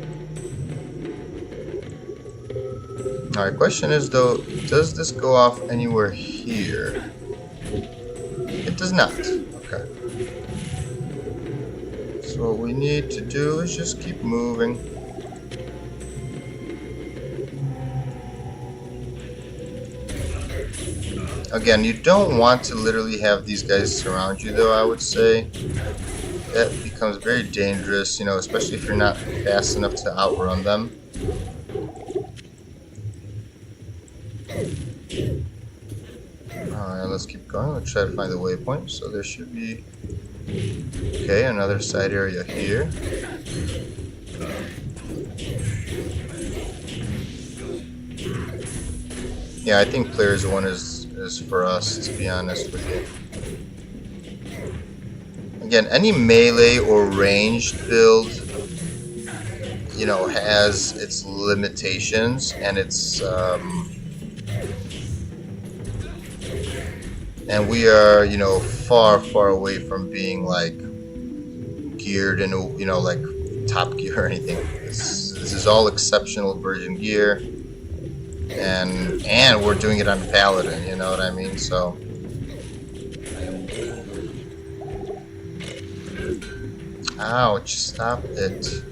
Alright, question is though, does this go off anywhere here? It does not. Okay. So what we need to do is just keep moving. Again, you don't want to literally have these guys surround you, though, I would say. That becomes very dangerous, you know, especially if you're not fast enough to outrun them. Alright, let's keep going. Let's try to find the waypoint. So there should be... Okay, another side area here. Yeah, I think players 1 is for us, to be honest with you. Again, any melee or ranged build, you know, has its limitations and its and we are, you know, far away from being like geared in, you know, like top gear or anything. This is all exceptional version gear. And we're doing it on Paladin, you know what I mean? So ouch, stop it.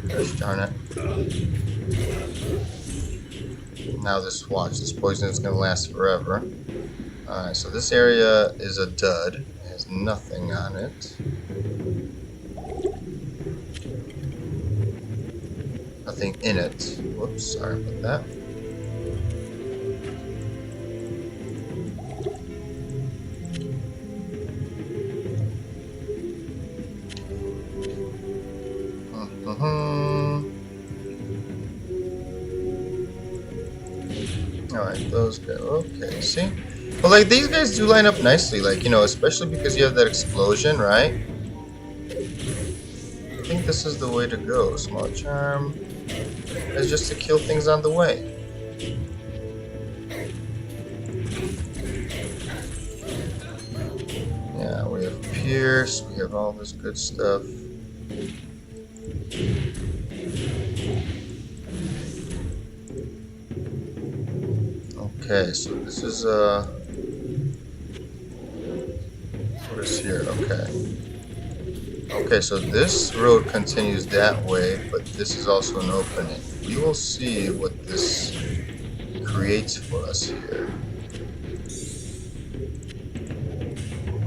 Gosh darn it. Now this, watch, this poison is going to last forever. Alright, so this area is a dud. It has nothing on it. Nothing in it. Whoops, sorry about that. Alright, those go. Okay, see? But like, these guys do line up nicely, like, you know, especially because you have that explosion, right? I think this is the way to go. Small charm is just to kill things on the way. Yeah, we have Pierce, we have all this good stuff. Okay, so this is what is here? Okay. Okay, so this road continues that way, but this is also an opening. We will see what this creates for us here.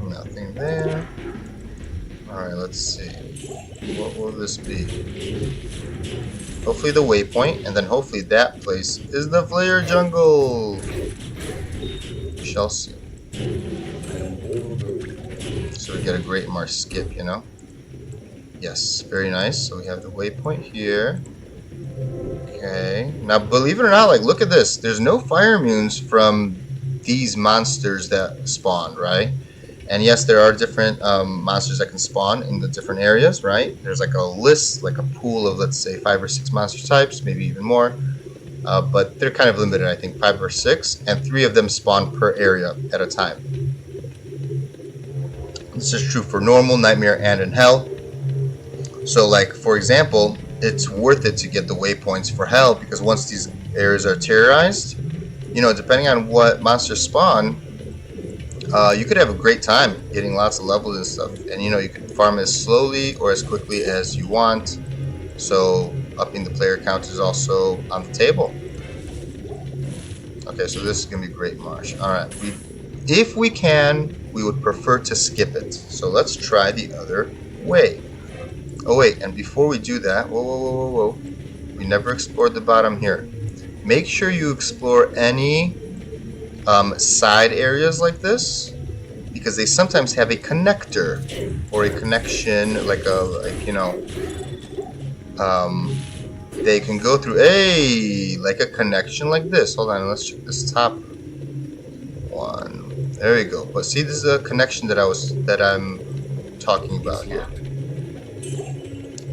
Nothing there. Alright, let's see. What will this be? Hopefully the waypoint, and then hopefully that place is the Flare Jungle. We shall see. So we get a Great Marsh skip, you know? Yes, very nice. So we have the waypoint here. Okay. Now, believe it or not, like, look at this. There's no fire immunes from these monsters that spawn, right? And yes, there are different monsters that can spawn in the different areas, right? There's like a list, like a pool of, let's say, 5 or 6 monster types, maybe even more. But they're kind of limited, I think, 5 or 6, and 3 of them spawn per area at a time. This is true for normal, nightmare, and in hell. So, like, for example, it's worth it to get the waypoints for hell, because once these areas are terrorized, you know, depending on what monsters spawn, you could have a great time getting lots of levels and stuff, and you know, you can farm as slowly or as quickly as you want, so upping the player count is also on the table. Okay, so this is gonna be Great Marsh. Alright, if we can, we would prefer to skip it, so let's try the other way. Oh wait, and before we do that, whoa, we never explored the bottom here. Make sure you explore any side areas like this, because they sometimes have a connector or a connection, like you know, they can go through like a connection like this. Hold on, let's check this top one. There we go. But see, this is a connection that I'm talking about here.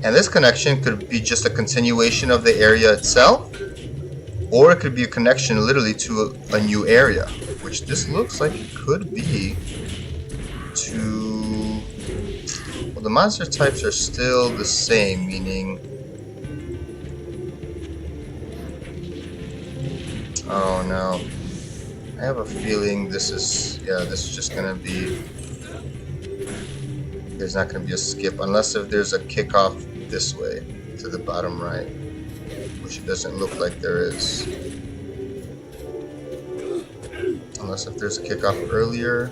And this connection could be just a continuation of the area itself, or it could be a connection literally to a new area, which this looks like it could be to... Well, the monster types are still the same, meaning... Oh no. I have a feeling this is... Yeah, this is just gonna be... There's not gonna be a skip, unless if there's a kickoff this way, to the bottom right. Which it doesn't look like there is. Unless if there's a kickoff earlier.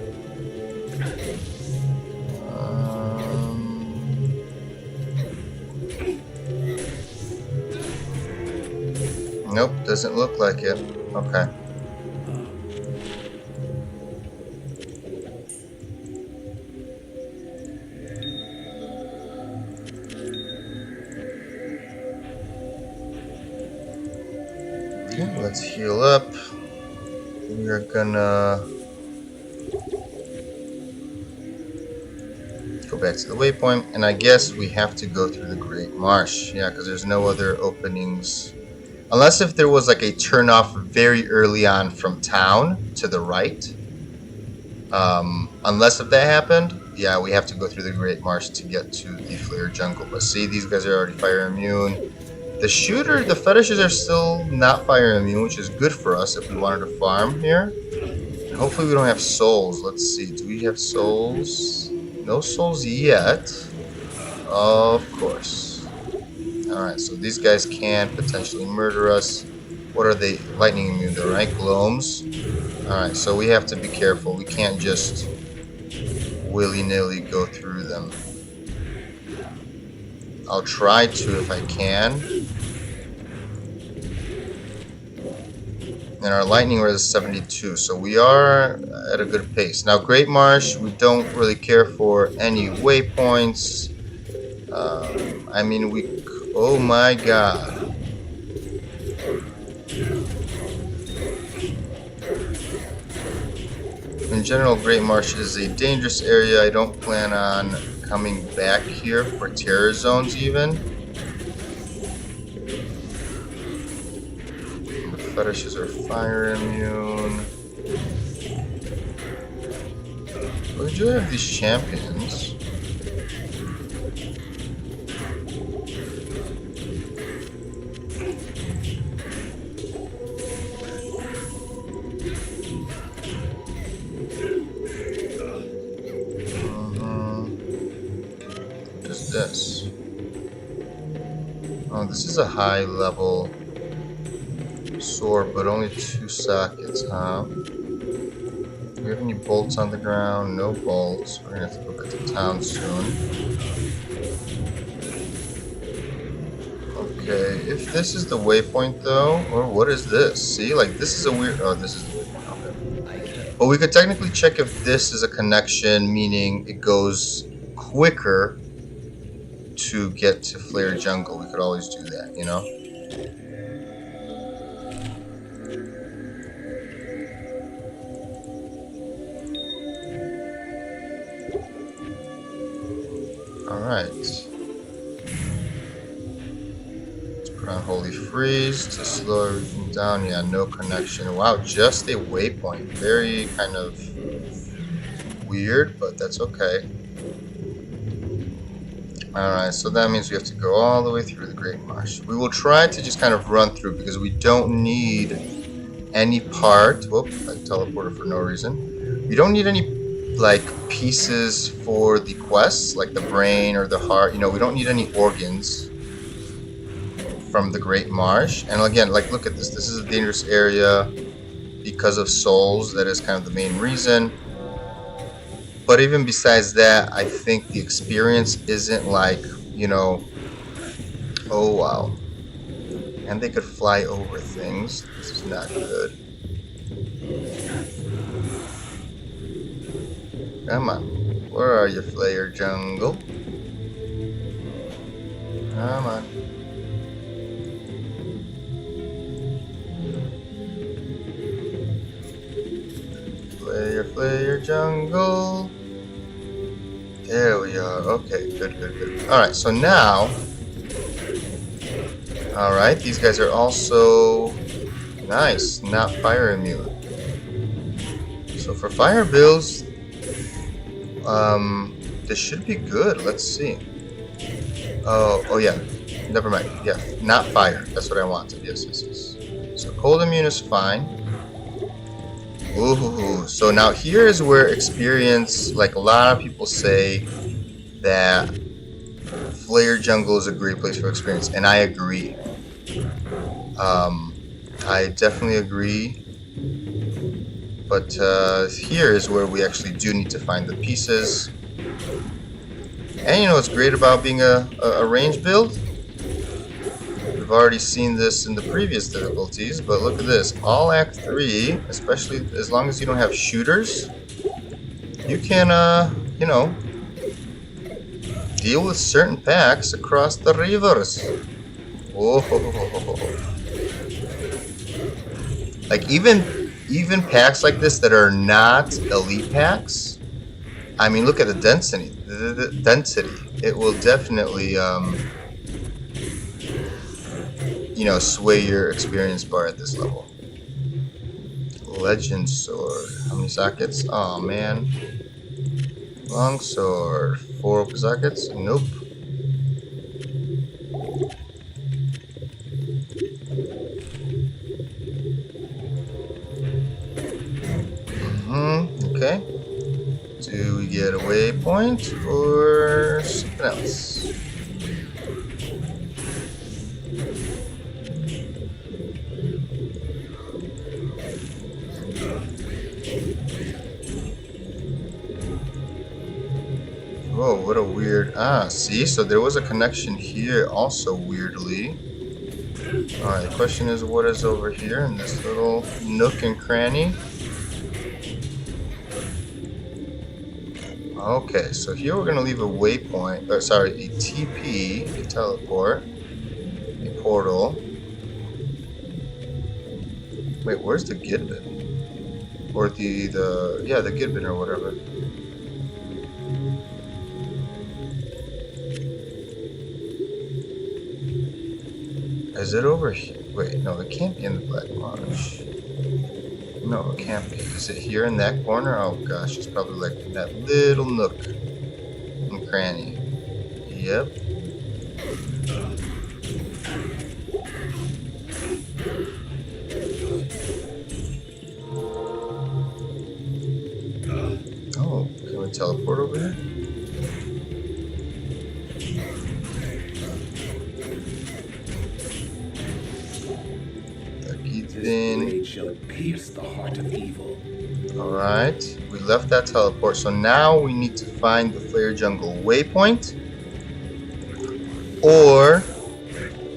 Nope, doesn't look like it. Okay. Let's heal up. We are gonna go back to the waypoint, and I guess we have to go through the Great Marsh. Yeah, because there's no other openings. Unless if there was like a turnoff very early on from town to the right. Unless if that happened, yeah, we have to go through the Great Marsh to get to the Flare Jungle. But see, these guys are already fire immune. The shooter, the fetishes are still not fire immune, which is good for us if we wanted to farm here. And hopefully we don't have souls. Let's see, do we have souls? No souls yet. Of course. Alright, so these guys can potentially murder us. What are they? Lightning immune though, right? Gloams. Alright, so we have to be careful. We can't just willy-nilly go through them. I'll try to if I can. And our lightning res is 72, so we are at a good pace. Now, Great Marsh, we don't really care for any waypoints. I mean, oh my god. In general, Great Marsh is a dangerous area. I don't plan on coming back here for terror zones even. The fetishes are fire immune. We do have these champions. This. Oh, this is a high level sword, but only 2 sockets, huh? Do we have any bolts on the ground? No bolts. We're gonna have to go back to town soon. Okay, if this is the waypoint though, or what is this? See, like this is a weird. Oh, this is the waypoint. Okay. But we could technically check if this is a connection, meaning it goes quicker to get to Flare Jungle. We could always do that, you know? Alright. Let's put on Holy Freeze to slow everything down. Yeah, no connection. Wow, just a waypoint. Very kind of weird, but that's okay. Alright, so that means we have to go all the way through the Great Marsh. We will try to just kind of run through because we don't need any part. Whoop, I teleported for no reason. We don't need any, like, pieces for the quests, like the brain or the heart. You know, we don't need any organs from the Great Marsh. And again, like, look at this. This is a dangerous area because of souls. That is kind of the main reason. But even besides that, I think the experience isn't like, you know, oh wow. And they could fly over things. This is not good. Come on. Where are you, Flare Jungle? Come on. Flare Jungle. There we are. Okay, good. Alright, so now... Alright, these guys are also... Nice, not fire immune. So for fire builds... this should be good. Let's see. Oh yeah. Never mind. Yeah, not fire. That's what I wanted. Yes. So cold immune is fine. Ooh, so now here is where experience, like a lot of people say that Flare Jungle is a great place for experience, and I agree. I definitely agree. But here is where we actually do need to find the pieces. And you know what's great about being a range build? We've already seen this in the previous difficulties, but look at this. All Act 3, especially as long as you don't have shooters, you can, you know, deal with certain packs across the rivers. Whoa. Like, even packs like this that are not elite packs, I mean, look at the density. The density. It will definitely, you know, sway your experience bar at this level. Legend Sword. How many sockets? Oh man. Long Sword. 4 open sockets? Nope. Okay. Do we get a waypoint or something else? Oh, what a weird... Ah, see? So there was a connection here also, weirdly. Alright, the question is, what is over here in this little nook and cranny? Okay, so here we're going to leave a waypoint, or sorry, a TP, a teleport, a portal. Wait, where's the Gidbin? Or the Gidbin or whatever. Is it over here? Wait, no, it can't be in the Black Marsh. No, it can't be. Is it here in that corner? Oh gosh, it's probably like in that little nook and cranny. Yep. Oh, can we teleport over here? Blade shall pierce the heart of evil. Alright, we left that teleport, so now we need to find the Flare Jungle waypoint, or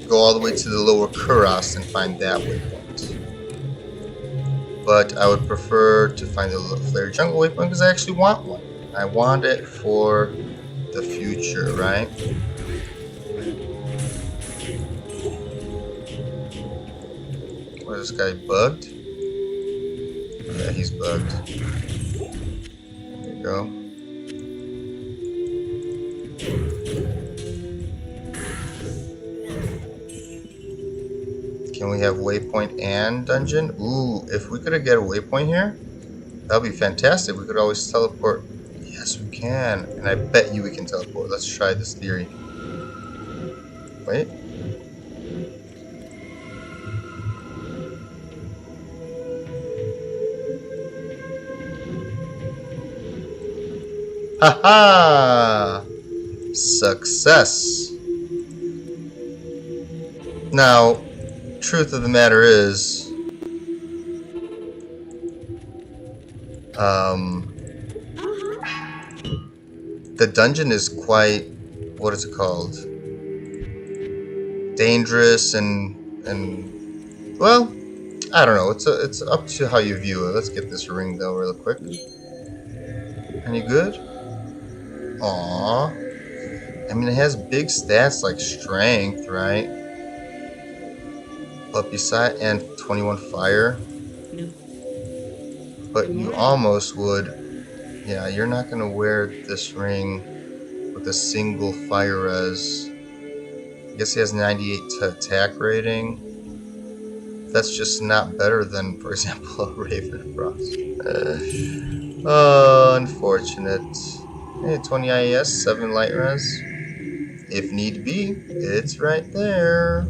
go all the way to the lower Kuros and find that waypoint. But I would prefer to find the Flare Jungle waypoint because I actually want one. I want it for the future, right? What, is this guy bugged? Yeah, he's bugged. There you go. Can we have waypoint and dungeon? Ooh, if we could get a waypoint here, that would be fantastic. We could always teleport. Yes, we can. And I bet you we can teleport. Let's try this theory. Wait. Haha! Success. Now, truth of the matter is, the dungeon is quite, what is it called? Dangerous and well, I don't know. It's up to how you view it. Let's get this ring though, real quick. Any good? Aww. I mean, it has big stats like strength, right? But beside, and 21 fire. But you almost would. Yeah, you're not gonna wear this ring with a single fire res. I guess he has 98 to attack rating. That's just not better than, for example, a Ravenfrost. Oh, unfortunate. Hey, 20 IES, 7 light res. If need be, it's right there.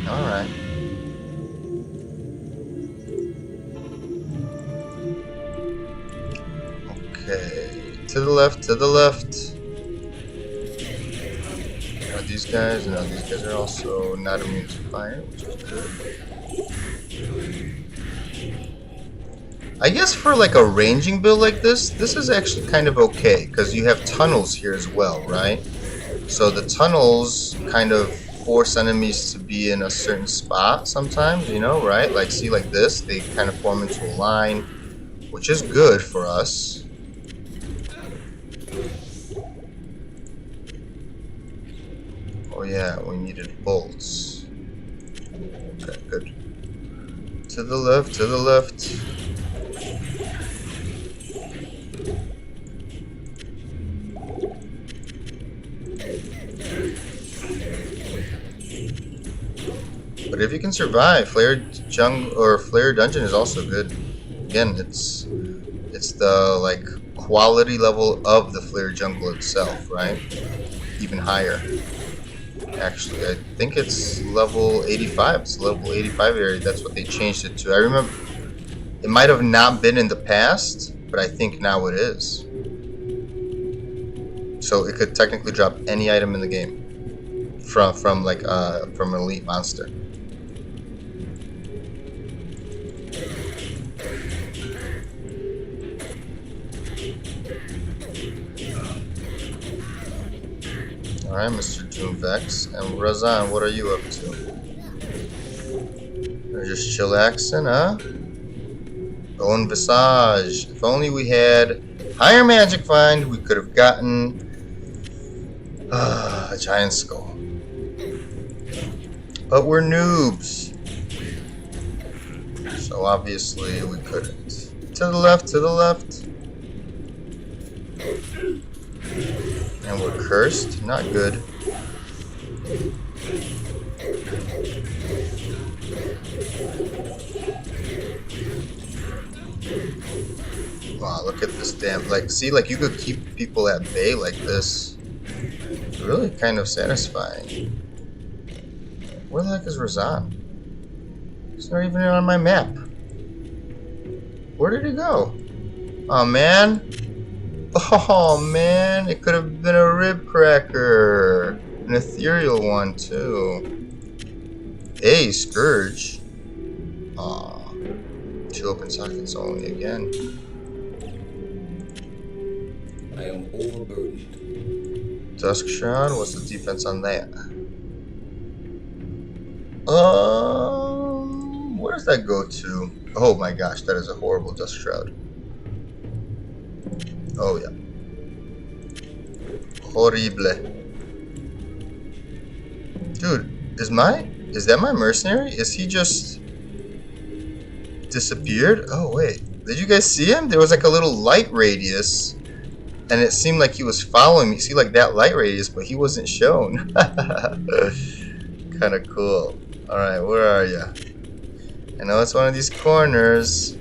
Alright. Okay. To the left, to the left. These guys, no, these guys are also not immune to fire, which is good. I guess for like a ranging build like this is actually kind of okay, because you have tunnels here as well, right? So the tunnels kind of force enemies to be in a certain spot sometimes, you know, right? Like, see, like this, they kind of form into a line, which is good for us. Oh yeah, we needed bolts. Okay, good. To the left, to the left. But if you can survive, Flare Jungle or Flare Dungeon is also good. Again, it's the like quality level of the Flare Jungle itself, right? Even higher. Actually, I think it's level 85. It's level 85 area. That's what they changed it to. I remember it might have not been in the past, but I think now it is. So it could technically drop any item in the game from an elite monster. Alright, Mr. Doomvex. And Razan, what are you up to? You're just chillaxing, huh? Bone Visage. If only we had higher magic find, we could have gotten a giant skull. But we're noobs. So obviously we couldn't. To the left, to the left. And we're cursed. Not good. Wow, look at this damn... Like, see, like, you could keep people at bay like this. It's really kind of satisfying. Where the heck is Razan? He's not even on my map. Where did he go? Oh, man. Oh, man. It could have been a rib cracker. An ethereal one, too. Hey, Scourge. Aw. 2 open sockets only again. I am overburdened. Dusk Shroud, what's the defense on that? Where does that go to? Oh my gosh, that is a horrible Dusk Shroud. Oh yeah. Horrible. Dude, is that my mercenary? Is he just disappeared? Oh wait. Did you guys see him? There was like a little light radius. And it seemed like he was following me. See, like that light radius, but he wasn't shown. Kind of cool. Alright, where are ya? I know it's one of these corners.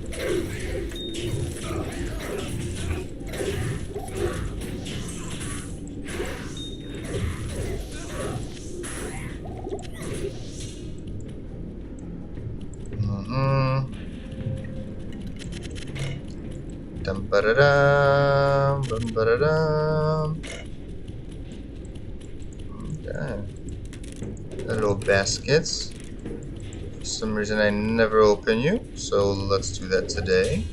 Dum ba da dum, bum ba da dum. Okay. Little baskets. For some reason I never open you, so let's do that today.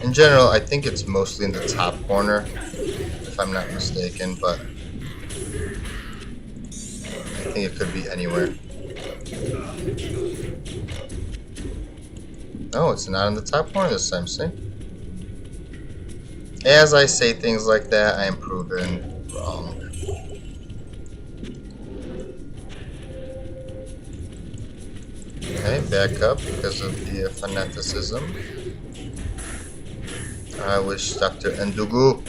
In general, I think it's mostly in the top corner, if I'm not mistaken, but I think it could be anywhere. No, it's not in the top corner this time, see? As I say things like that, I am proven wrong. Okay, back up because of the fanaticism. I wish Dr. Ndugu.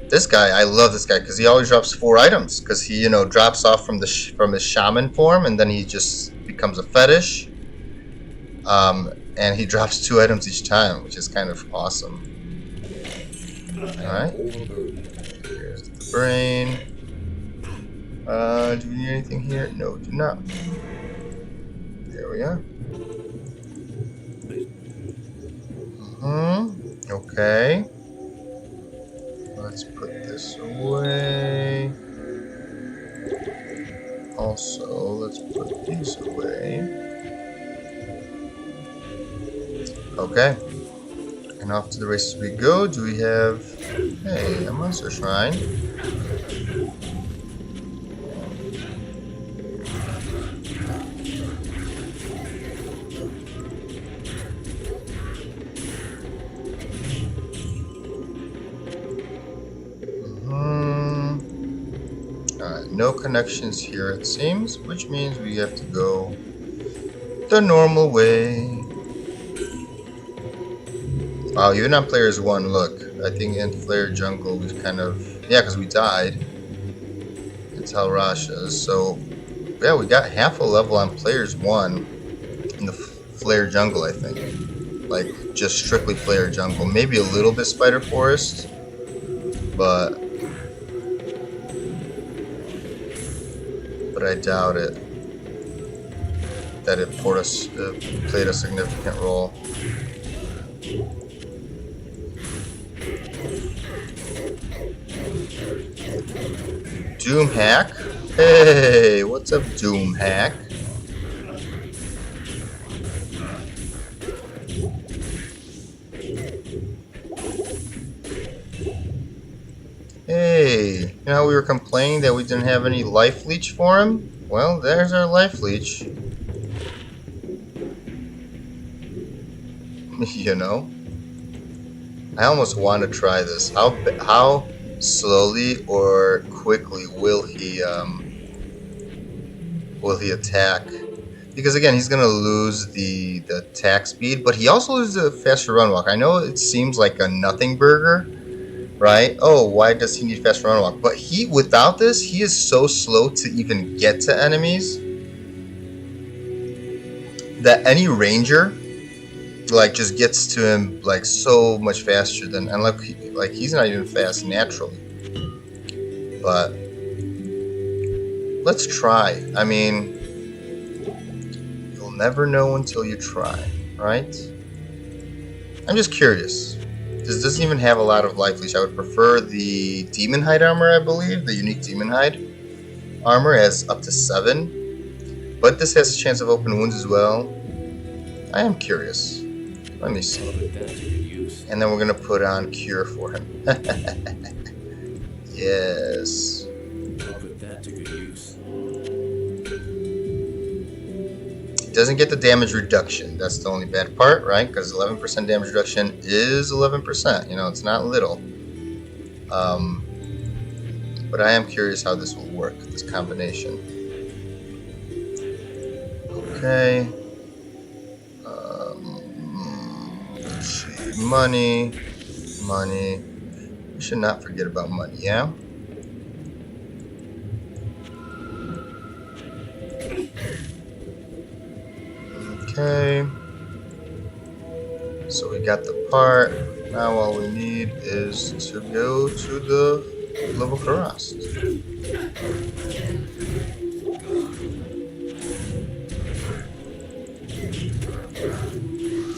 This guy, I love this guy because he always drops 4 items. Because he, drops off from his shaman form, and then he just becomes a fetish. And he drops 2 items each time, which is kind of awesome. Alright. Here's the brain. Do we need anything here? No, we do not. There we are. Okay. Let's put this away. Also, let's put these away. Okay. And off to the races we go. Do we have... Hey, a monster shrine. No connections here it seems, which means we have to go the normal way. Wow, even on players 1, look, I think in Flare Jungle we've kind of, yeah, because we died. It's how Rasha's, so yeah, we got half a level on players 1 in the Flare Jungle, I think. Like, just strictly Flare Jungle. Maybe a little bit Spider Forest, but I doubt it that it played a significant role. Doom Hack? Hey, what's up, Doom Hack? You know, we were complaining that we didn't have any life leech for him. Well, there's our life leech. You know, I almost want to try this. How slowly or quickly will he attack? Because again, he's gonna lose the attack speed, but he also loses a faster run walk. I know it seems like a nothing burger, right? Oh, why does he need faster run walk? But without this, he is so slow to even get to enemies that any ranger like just gets to him like so much faster than, and like he's not even fast naturally. But let's try. I mean, you'll never know until you try, right? I'm just curious. This doesn't even have a lot of life leech. I would prefer the demon hide armor, I believe. The unique demon hide armor has up to 7, but this has a chance of open wounds as well. I am curious. Let me see. And then we're gonna put on cure for him. Yes. It doesn't get the damage reduction. That's the only bad part, right? Because 11% damage reduction is 11%. You know, it's not little. But I am curious how this will work, this combination. Okay. Let's see. Money. We should not forget about money, yeah? Okay. So we got the part. Now all we need is to go to the level Karast.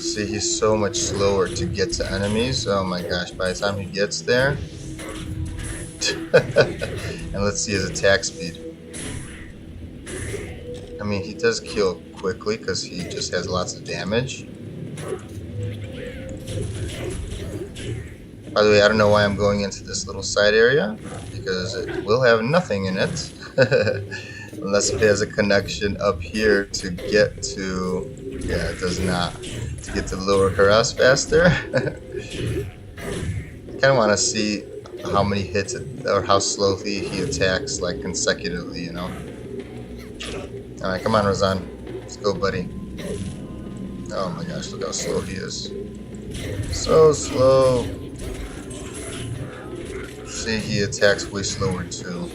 See, he's so much slower to get to enemies. Oh my gosh, by the time he gets there. And let's see his attack speed. I mean, he does kill quickly because he just has lots of damage. By the way, I don't know why I'm going into this little side area, because it will have nothing in it. Unless it has a connection up here to get to... Yeah, it does not. To get to the lower Karast faster. I kind of want to see how many hits or how slowly he attacks, like consecutively, you know. Alright, come on, Razan. Let's go, buddy. Oh my gosh, look how slow he is. So slow. See, he attacks way slower too.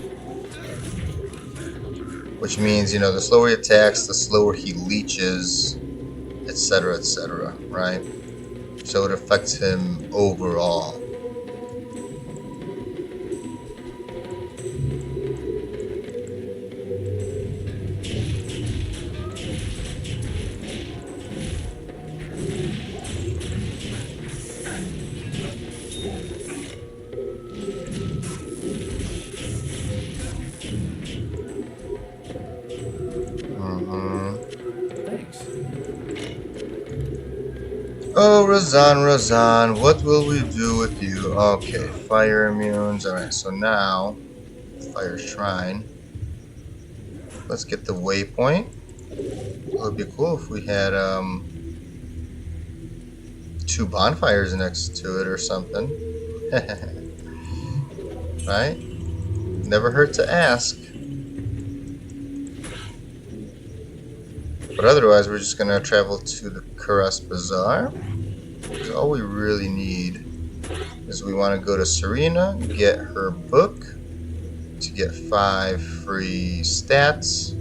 Which means, you know, the slower he attacks, the slower he leeches, etc., right? So it affects him overall. Oh, Razan, what will we do with you? Okay, fire immunes. Alright, so now, fire shrine. Let's get the waypoint. It would be cool if we had 2 bonfires next to it or something. Right? Never hurt to ask. But otherwise, we're just gonna travel to the Karast Bazaar. So all we really need is we want to go to Serena, get her book to get 5 free stats,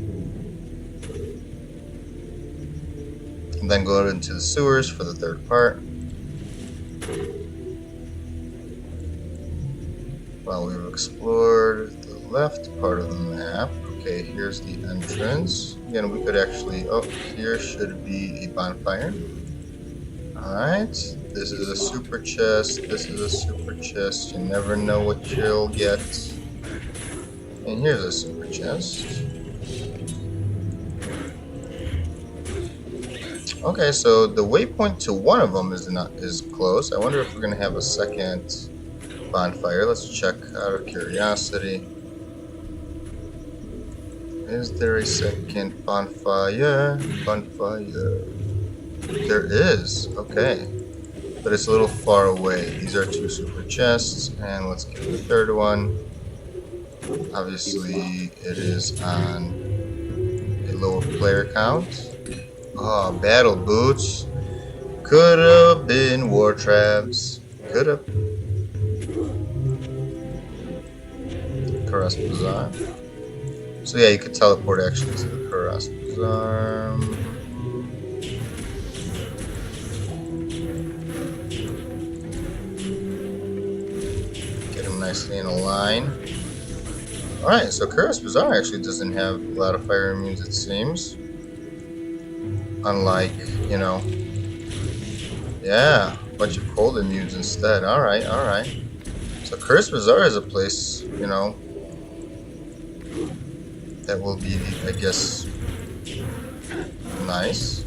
and then go into the sewers for the 3rd part. Well, we've explored the left part of the map. Okay, here's the entrance. Again, we could actually... Oh, here should be a bonfire. Alright. This is a super chest. This is a super chest. You never know what you'll get. And here's a super chest. Okay, so the waypoint to one of them is close. I wonder if we're going to have a second bonfire. Let's check out of curiosity. Is there a second bonfire? Bonfire. There is. Okay. But it's a little far away. These are 2 super chests. And let's get the third one. Obviously, it is on a lower player count. Oh, battle boots. Could have been war traps. Could have. Karas Bazaar. So yeah, you could teleport actually to the Karas Bazaar. Get him nicely in a line. Alright, so Karas Bazaar actually doesn't have a lot of fire immunes, it seems. Unlike, you know, yeah, a bunch of cold immunes instead. Alright, alright. So Karas Bazaar is a place, you know, that will be, I guess, nice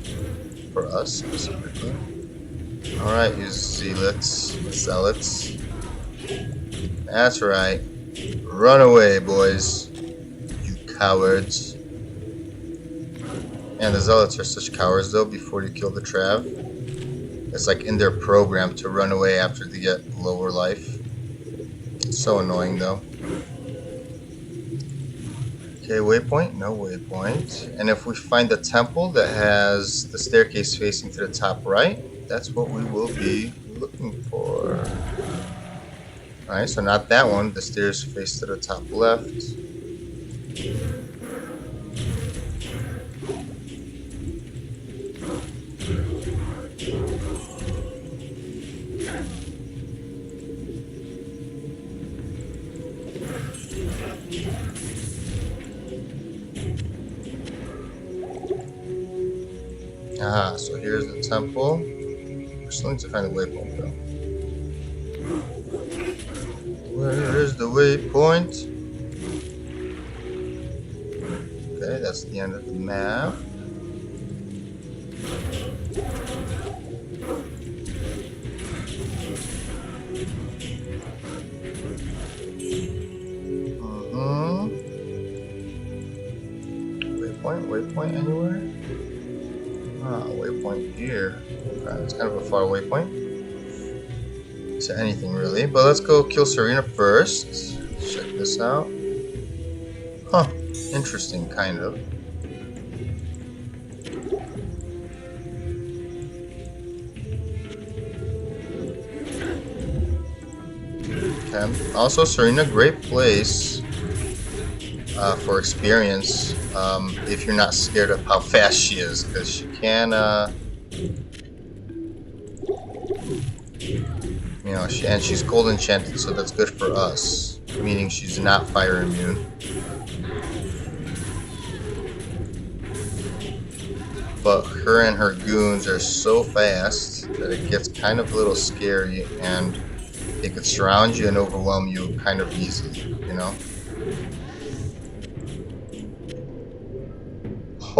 for us specifically. Alright, you zealots. That's right. Run away, boys. You cowards. And the zealots are such cowards, though, before you kill the Trav. It's like in their program to run away after they get lower life. It's so annoying, though. Okay, waypoint? No waypoint. And if we find the temple that has the staircase facing to the top right, that's what we will be looking for. Alright, so not that one. The stairs face to the top left. Ah, so here's the temple. We still need to find a waypoint, though. Where is the waypoint? Okay, that's the end of the map. Waypoint anywhere? Ah, waypoint here. Okay, it's kind of a far waypoint. To anything really, but let's go kill Serena first. Check this out. Huh, interesting, kind of. Okay. Also, Serena, great place for experience if you're not scared of how fast she is, because she can. You know, she's cold enchanted, so that's good for us. Meaning she's not fire immune. But her and her goons are so fast that it gets kind of a little scary, and they could surround you and overwhelm you kind of easily, you know?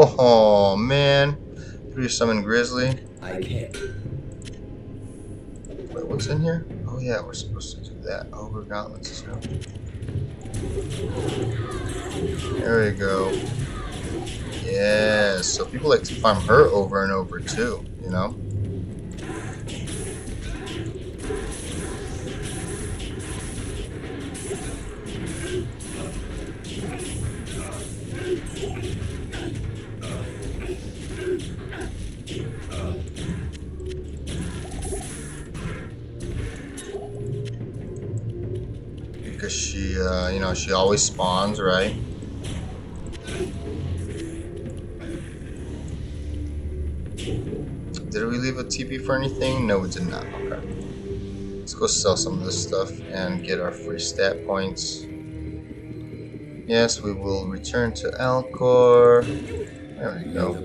Oh man. 3-summon Grizzly. I can't. Wait, what's in here? Oh yeah, we're supposed to do that. Ogre gauntlets too. There we go. Yeah, so people like to farm her over and over too, you know? Because she, you know, she always spawns, right? Did we leave a TP for anything? No, we did not. Okay. Let's go sell some of this stuff and get our free stat points. Yes, we will return to Alcor. There we go.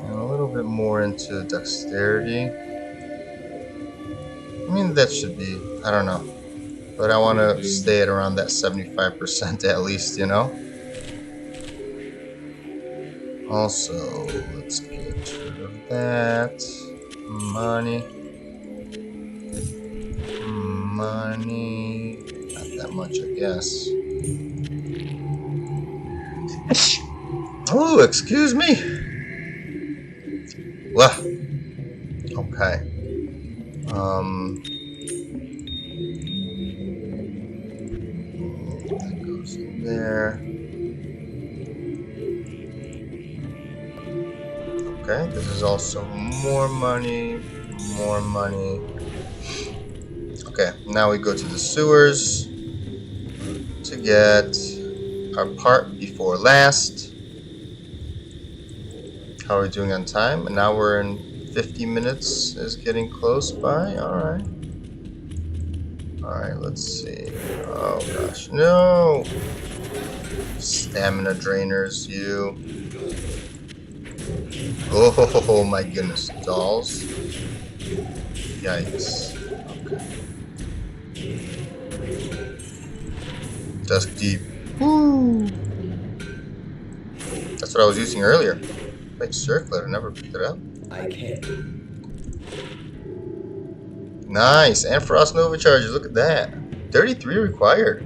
And a little bit more into dexterity. I mean, that should be, I don't know. But I want to stay at around that 75% at least, you know? Also, let's get rid of that. Money. money. Not that much, I guess. Oh, excuse me. Well, okay. That goes in there. Okay, this is also more money, more money. Okay, now we go to the sewers to get our part before last. How are we doing on time? An hour and 50 minutes is getting close by. Alright. Alright, let's see. Oh gosh, no! Stamina drainers, you. Oh my goodness, dolls. Yikes. Okay. Dusk Deep. Woo! That's what I was using earlier. Wait, circlet, I never picked it up. I can't. Nice, and Frost Nova charges, look at that. 33 required.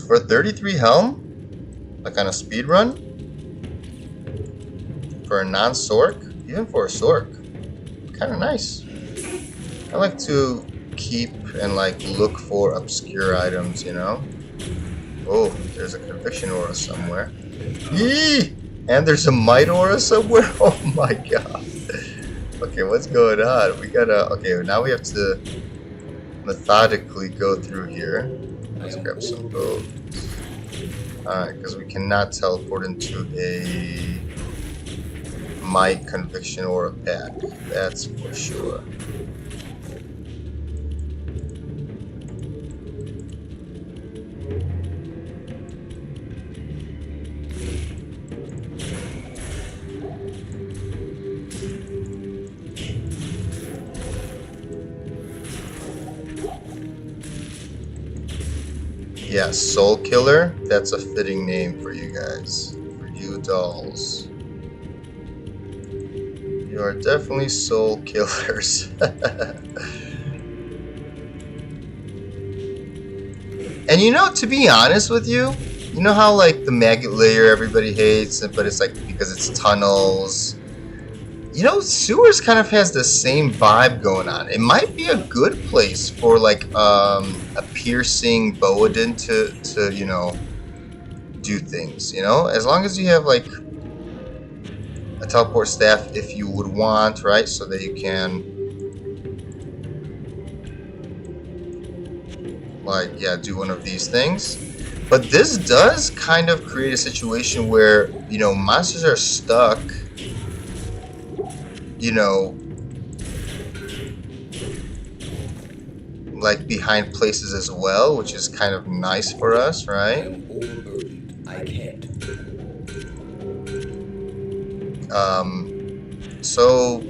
For a 33 helm? Like on a speed run? For a non-Sork? Even for a Sork. Kinda nice. I like to keep and like look for obscure items, you know? Oh, there's a conviction aura somewhere. Yee! And there's a might aura somewhere? Oh my god. Okay, what's going on? We gotta... Okay, now we have to methodically go through here. Let's grab some both. Alright, because we cannot teleport into a might conviction aura pack. That's for sure. Yeah, Soul Killer, that's a fitting name for you guys. For you dolls. You are definitely soul killers. And you know, to be honest with you, you know how like the maggot layer everybody hates, but it's like because it's tunnels. You know, sewers kind of has the same vibe going on. It might be a good place for like a piercing Paladin to you know, do things, you know? As long as you have like a teleport staff if you would want, right? So that you can like, yeah, do one of these things. But this does kind of create a situation where, you know, monsters are stuck, you know, like behind places as well, which is kind of nice for us, I right? am overburdened. I can't. So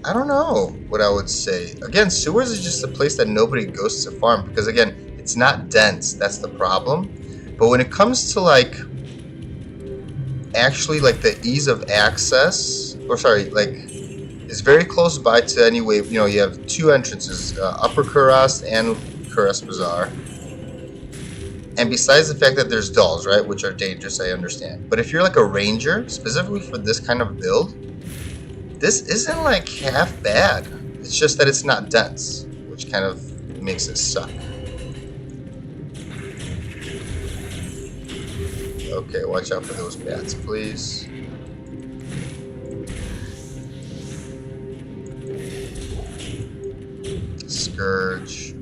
I don't know what I would say. Again, sewers is just a place that nobody goes to farm because again, it's not dense. That's the problem. But when it comes to like actually like the ease of access, or sorry, like it's very close by to anyway. You know, you have two entrances, Upper Kurast and Kurast Bazaar. And besides the fact that there's dolls, right, which are dangerous, I understand. But if you're like a ranger, specifically for this kind of build, this isn't like half bad. It's just that it's not dense, which kind of makes it suck. Okay, watch out for those bats, please. Scourge,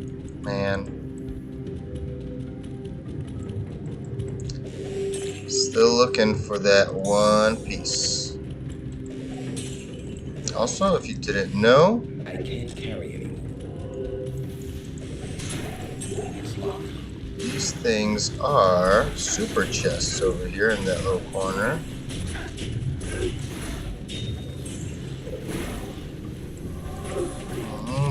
man. Still looking for that one piece. Also, if you didn't know, I can't carry anymore. It's locked. these things are super chests over here in that little corner.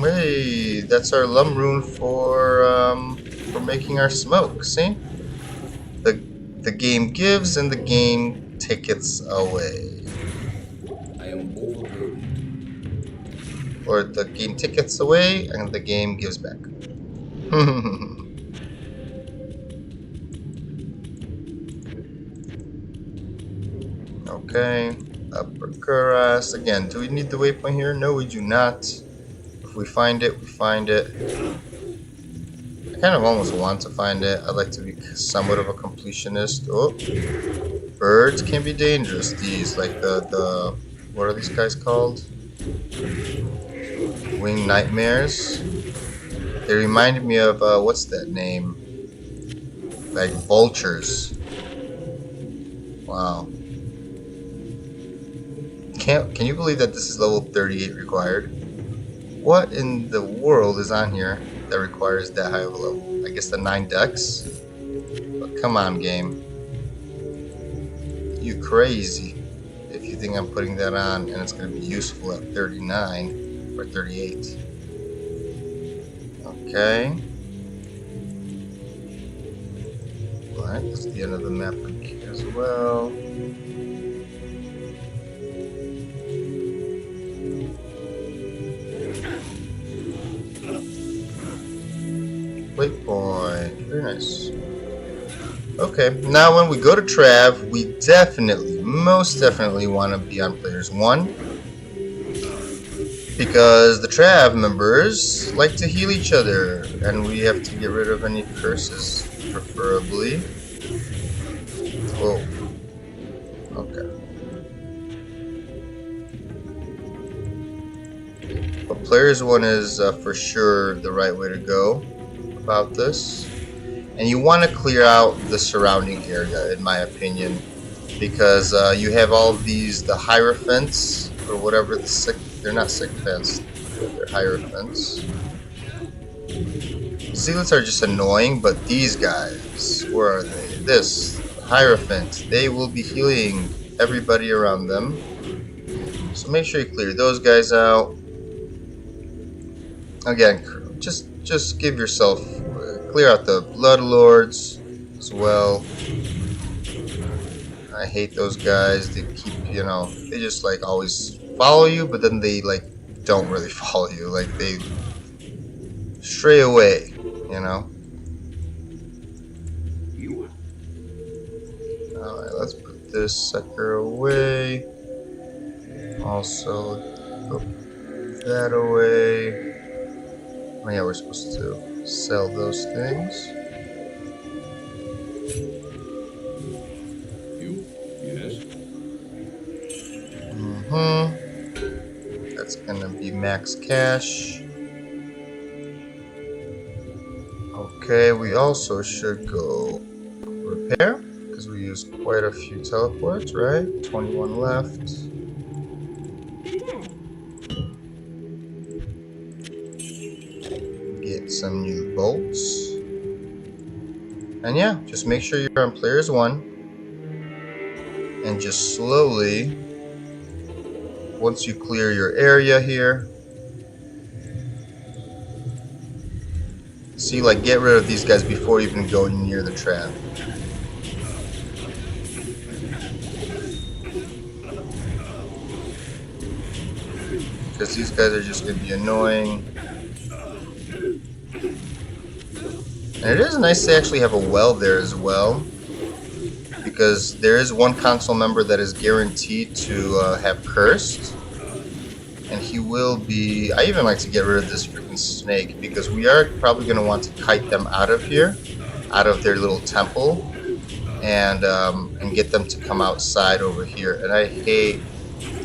Hey, that's our lum rune for making our smoke. See, the game gives and the game taketh away, I am overburdened. or the game taketh away and the game gives back. Okay, Upper Kuras. Again, do we need the waypoint here? No, we do not. If we find it, we find it. I kind of almost want to find it. I'd like to be somewhat of a completionist. Oh, birds can be dangerous. These, like the what are these guys called? Winged nightmares. They reminded me of what's that name? Like vultures. Wow. Can you believe that this is level 38 required? What in the world is on here that requires that high of a level? I guess the 9 dex? But come on, game. You crazy if you think I'm putting that on and it's going to be useful at 39 or 38. Okay. Alright, that's the end of the map as well. Waypoint. Very nice. Okay, now when we go to Trav, we definitely, most definitely want to be on players 1. Because the Trav members like to heal each other, and we have to get rid of any curses, preferably. Whoa. Okay. But players 1 is for sure the right way to go about this. And you want to clear out the surrounding area, in my opinion, because you have all of these, the Hierophants, or whatever, they're not sycophants, they're Hierophants. Zealots are just annoying, but these guys, where are they? This, Hierophant, they will be healing everybody around them. So make sure you clear those guys out. Again, just give yourself, clear out the Bloodlords as well. I hate those guys. They keep, you know, they just like always follow you, but then they like don't really follow you. Like they stray away, you know. Alright, let's put this sucker away. Also, put that away. Oh yeah, we're supposed to sell those things. Yes. That's gonna be max cash. Okay, we also should go repair because we used quite a few teleports, right? 21 left. Get some new bolts. And yeah, just make sure you're on players 1. And just slowly, once you clear your area here, see, like, get rid of these guys before even going near the trap. Because these guys are just going to be annoying. And it is nice to actually have a well there as well, because there is one console member that is guaranteed to have cursed, and he will be. I even like to get rid of this freaking snake because we are probably going to want to kite them out of here, out of their little temple, and get them to come outside over here. And I hate.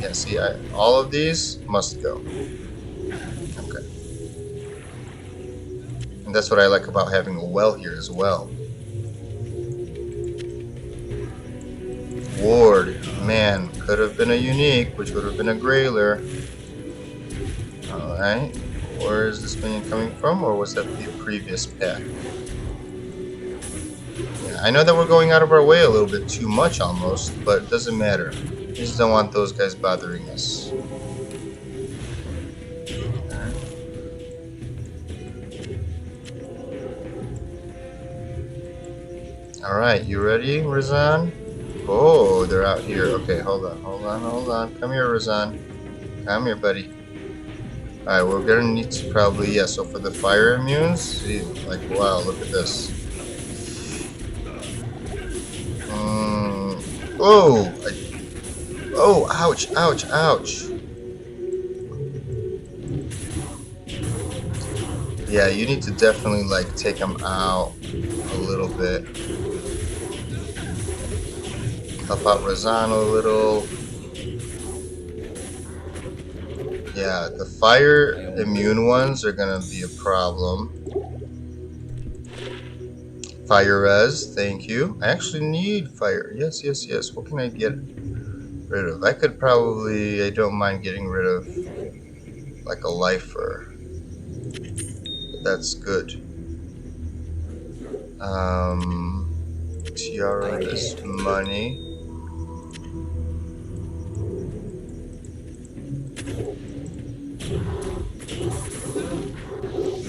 Yeah, see, all of these must go. Okay. And that's what I like about having a well here as well. Ward, man, could have been a unique, which would have been a grailer. Alright, where is this minion coming from, or was that the previous pack? Yeah, I know that we're going out of our way a little bit too much almost, but it doesn't matter. We just don't want those guys bothering us. Alright, you ready, Razan? Oh, they're out here. Okay, hold on. Come here, Razan. Come here, buddy. Alright, we're gonna need to probably, yeah, so for the fire immunes, see, like, wow, look at this. Oh! Oh, ouch, ouch, ouch. Yeah, you need to definitely, like, take him out a little bit. Help out Razano a little. Yeah, the fire immune ones are gonna be a problem. Fire res, thank you. I actually need fire. Yes, yes, yes. What can I get rid of? I could probably, I don't mind getting rid of like a lifer. But that's good. Tiara is money.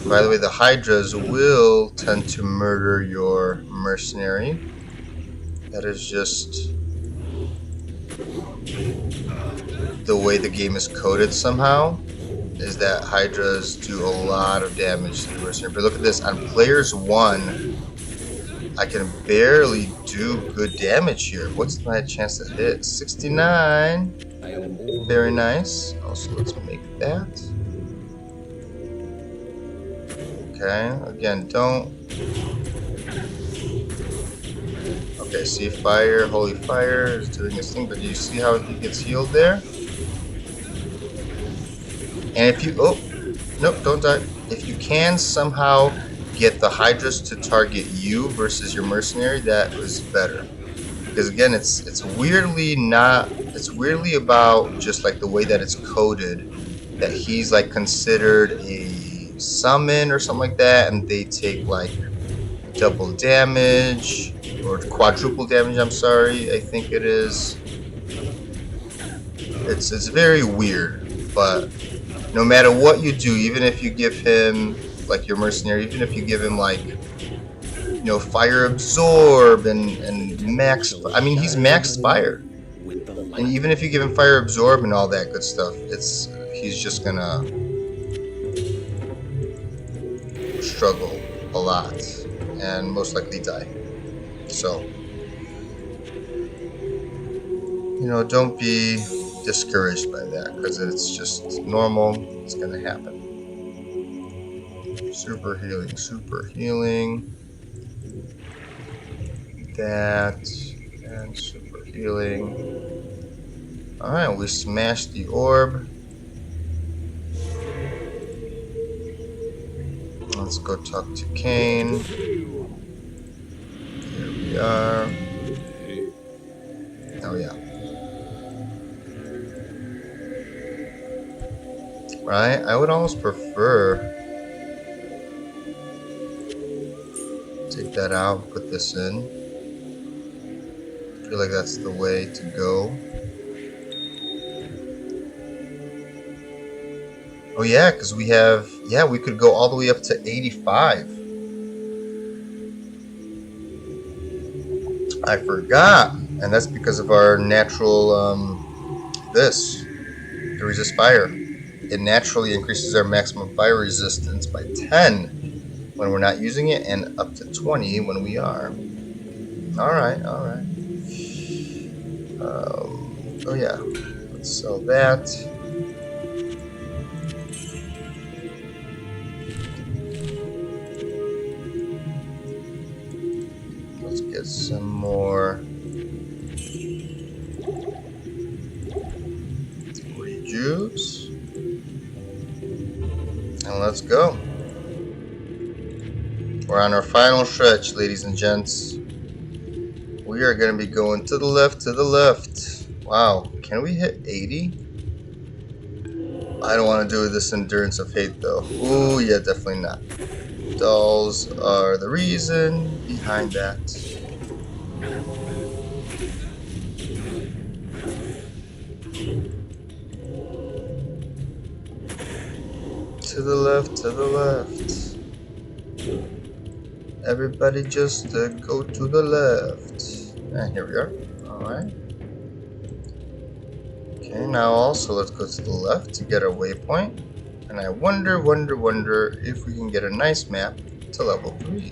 By the way, the Hydras will tend to murder your mercenary. That is just the way the game is coded somehow, is that Hydras do a lot of damage to the mercenary. But look at this, on players 1, I can barely do good damage here. What's my chance to hit? 69. Very nice. Also, let's make that. Okay, again, don't. Okay, see, fire, holy fire is doing his thing, but do you see how he gets healed there? And if you, oh, nope, don't die. If you can somehow get the Hydras to target you versus your mercenary, that is better. Because again, it's weirdly not, it's weirdly about just like the way that it's coded, that he's like considered a summon or something like that, and they take like double damage or quadruple damage, I'm sorry, I think it is. It's very weird, but no matter what you do, even if you give him like your mercenary, even if you give him like, you know, fire absorb and max, I mean, he's maxed fire, and even if you give him fire absorb and all that good stuff, he's just gonna struggle a lot and most likely die. So, you know, don't be discouraged by that, because it's just normal. It's gonna happen. Super healing, super healing. That and super healing. Alright, we smashed the orb. Let's go talk to Kane. Here we are. Oh yeah. Right? I would almost prefer take that out, put this in. I feel like that's the way to go. Oh yeah, because we have, yeah, we could go all the way up to 85. I forgot, and that's because of our natural, to resist fire. It naturally increases our maximum fire resistance by 10 when we're not using it, and up to 20 when we are. Alright, alright. Oh yeah, let's sell that. Let's get some more rejuice. And let's go. We're on our final stretch, ladies and gents. We are going to be going to the left, to the left. Wow, can we hit 80? I don't want to do this endurance of hate though. Ooh, yeah, definitely not. Dolls are the reason behind that. To the left, to the left. Everybody just go to the left. And here we are. Alright. Okay, now also let's go to the left to get our waypoint. And I wonder if we can get a nice map to level 3.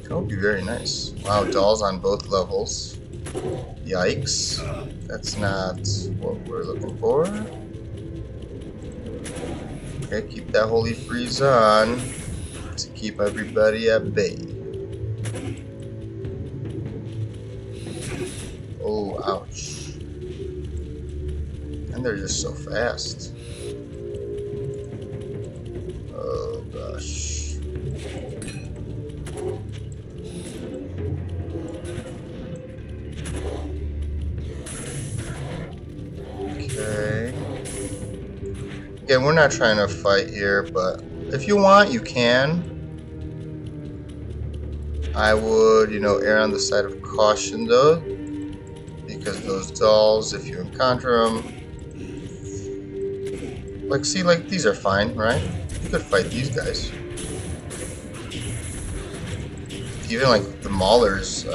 That would be very nice. Wow, dolls on both levels. Yikes. That's not what we're looking for. Okay, keep that holy freeze on to keep everybody at bay. Oh, ouch. And they're just so fast. Oh, gosh. Okay. Again, we're not trying to fight here, but if you want, you can. I would, err on the side of caution, though, because those dolls, if you encounter them, like, see, like, these are fine, right? You could fight these guys. Even, like, the maulers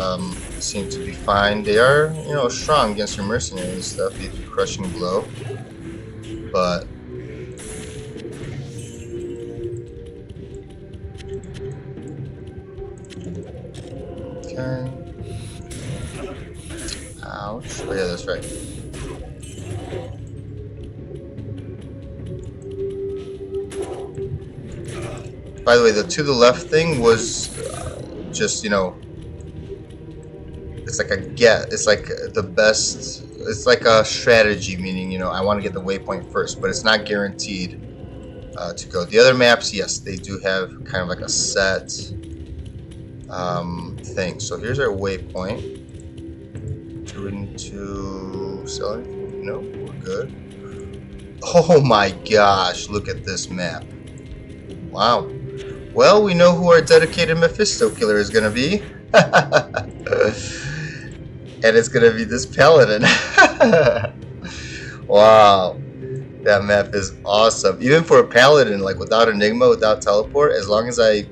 seem to be fine. They are, strong against your mercenaries and stuff, the crushing blow. But okay. Ouch. Oh yeah, that's right. By the way, the to the left thing was just, it's like a get. It's like the best. It's like a strategy, meaning, I want to get the waypoint first, but it's not guaranteed to go. The other maps, yes, they do have kind of like a set thing. So here's our waypoint. Do we need to sell anything? No, we're good. Oh my gosh, look at this map. Wow. Well, we know who our dedicated Mephisto killer is going to be. And it's going to be this Paladin. Wow. That map is awesome. Even for a Paladin, like without Enigma, without teleport, as long as I'm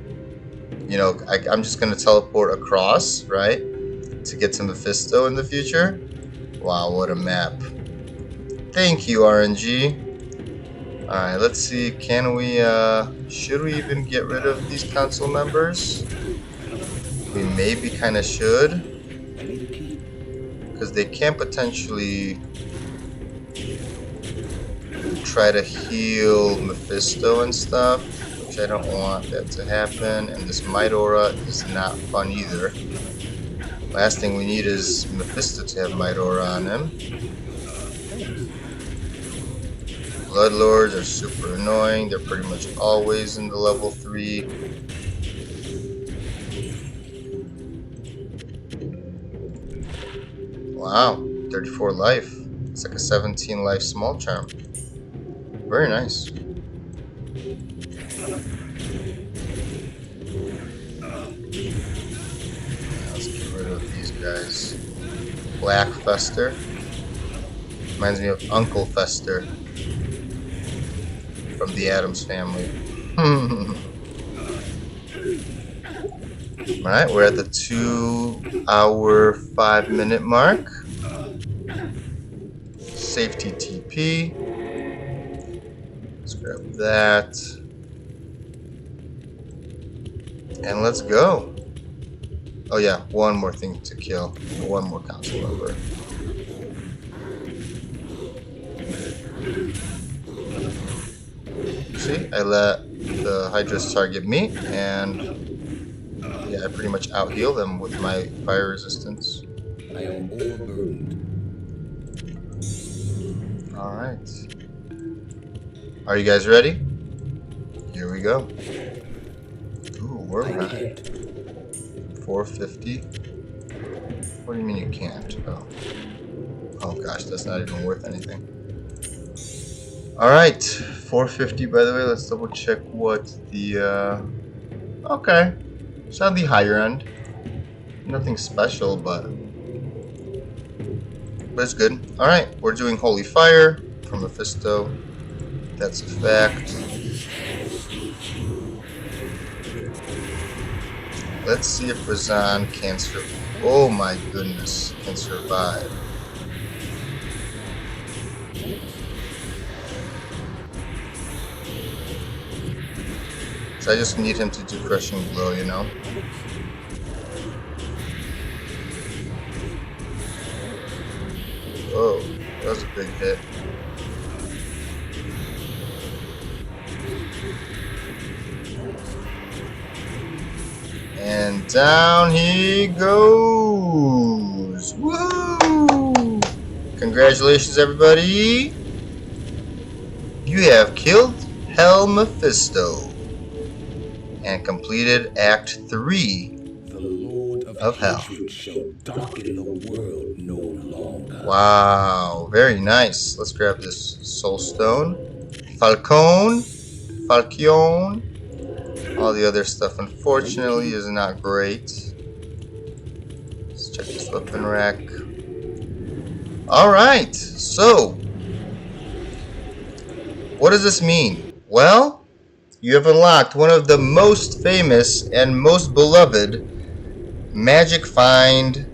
just going to teleport across, right? To get to Mephisto in the future. Wow, what a map. Thank you, RNG. Alright, let's see. Can we, should we even get rid of these council members? We maybe kind of should. Because they can potentially try to heal Mephisto and stuff, which I don't want that to happen. And this Might Aura is not fun either. Last thing we need is Mephisto to have Might Aura on him. Bloodlords are super annoying. They're pretty much always in the level 3. Wow, 34 life. It's like a 17 life small charm. Very nice. Let's get rid of these guys. Black Fester. Reminds me of Uncle Fester from the Addams Family. Alright, we're at the 2-hour 5-minute mark. Safety TP. Let's grab that. And let's go. Oh yeah, one more thing to kill. One more council member. See, I let the Hydras target me, and yeah, I pretty much out-heal them with my fire resistance. I am overburdened. Alright. Are you guys ready? Here we go. Ooh, we're at 450. What do you mean you can't? Oh gosh, that's not even worth anything. Alright, 450 by the way. Let's double check what the okay. It's on the higher end. Nothing special, but it's good. Alright, we're doing Holy Fire from Mephisto. That's a fact. Let's see if Razan can survive. Oh my goodness, can survive. So I just need him to do crushing blow, you know. Oh, that was a big hit. And down he goes. Woo! Congratulations, everybody. You have killed Hell Mephisto and completed Act 3 The Lord of Hell. Hatred shall darken the world no longer. Wow, very nice. Let's grab this soul stone. Falcone. All the other stuff, unfortunately, is not great. Let's check this weapon rack. Alright, so what does this mean? Well, you have unlocked one of the most famous and most beloved magic find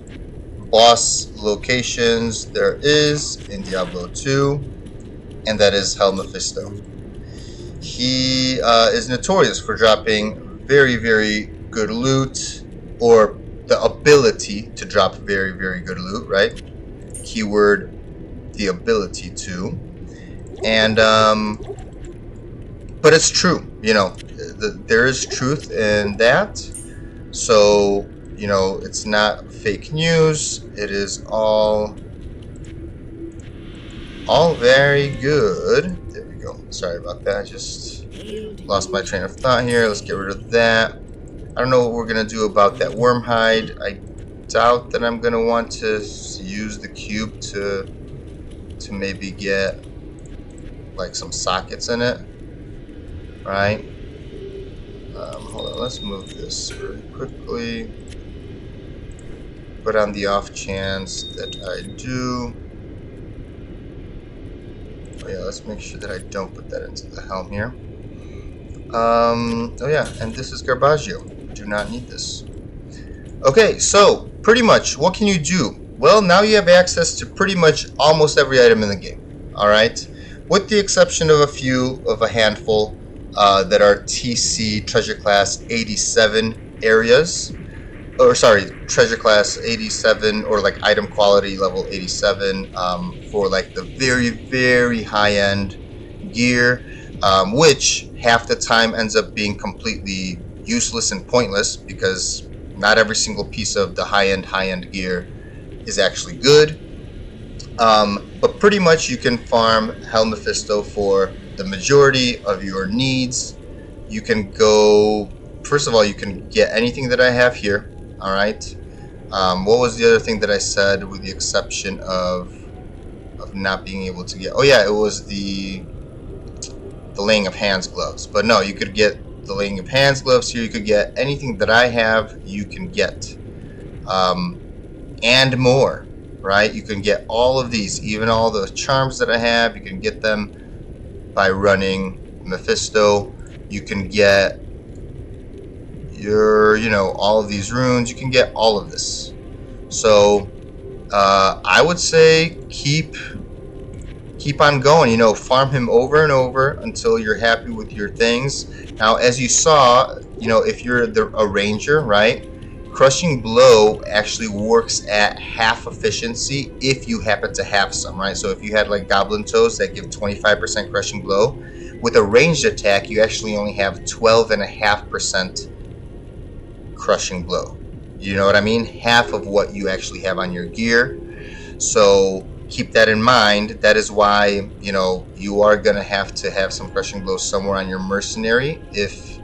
boss locations there is in Diablo 2, and that is Hell Mephisto. He is notorious for dropping very, very good loot, or the ability to drop very, very good loot, right? Keyword, the ability to. And, but it's true, you know, there is truth in that. So, you know, it's not fake news. It is all very good. There we go. Sorry about that. I just lost my train of thought here. Let's get rid of that. I don't know what we're gonna do about that worm hide. I doubt that I'm gonna want to use the cube to maybe get like some sockets in it, right? Hold on, let's move this really quickly. But on the off chance that I do, oh yeah, let's make sure that I don't put that into the helm here. Oh yeah, and this is Garbaggio. Do not need this. Okay, so pretty much, what can you do? Well, now you have access to pretty much almost every item in the game. All right, with the exception of a handful that are TC treasure class 87 areas, or sorry, treasure class 87 or like item quality level 87 for like the very, very high end gear, which half the time ends up being completely useless and pointless because not every single piece of the high end gear is actually good. But pretty much you can farm Hell Mephisto for the majority of your needs. You can go, first of all, you can get anything that I have here. All right. What was the other thing that I said, with the exception of not being able to get? Oh yeah, it was the laying of hands gloves. But no, you could get the laying of hands gloves here. You could get anything that I have. You can get, and more. Right? You can get all of these, even all the charms that I have. You can get them by running Mephisto. You can get your, you know, all of these runes. You can get all of this. So I would say keep on going, you know, farm him over and over until you're happy with your things. Now, as you saw, you know, if you're a ranger, right, crushing blow actually works at half efficiency if you happen to have some, right? So if you had like goblin toes that give 25% crushing blow, with a ranged attack you actually only have 12.5% crushing blow. You know what I mean? Half of what you actually have on your gear. So keep that in mind. That is why, you know, you are gonna have to have some crushing blow somewhere on your mercenary if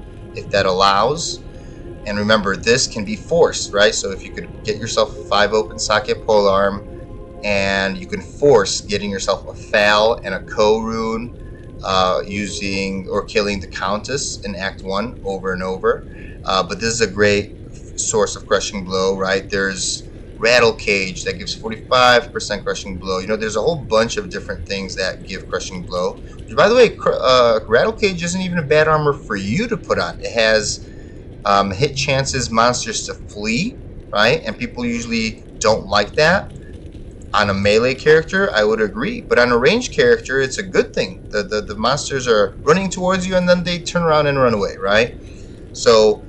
that allows. And remember, this can be forced, right? So if you could get yourself a 5 open socket polearm, and you can force getting yourself a Fal and a Ko rune, using or killing the Countess in Act 1 over and over. But this is a great source of crushing blow, right? There's Rattle Cage that gives 45% crushing blow. You know, there's a whole bunch of different things that give crushing blow. Which, by the way, Rattle Cage isn't even a bad armor for you to put on. It has hit chances monsters to flee, right? And people usually don't like that. On a melee character, I would agree, but on a ranged character, it's a good thing. The monsters are running towards you and then they turn around and run away, right? So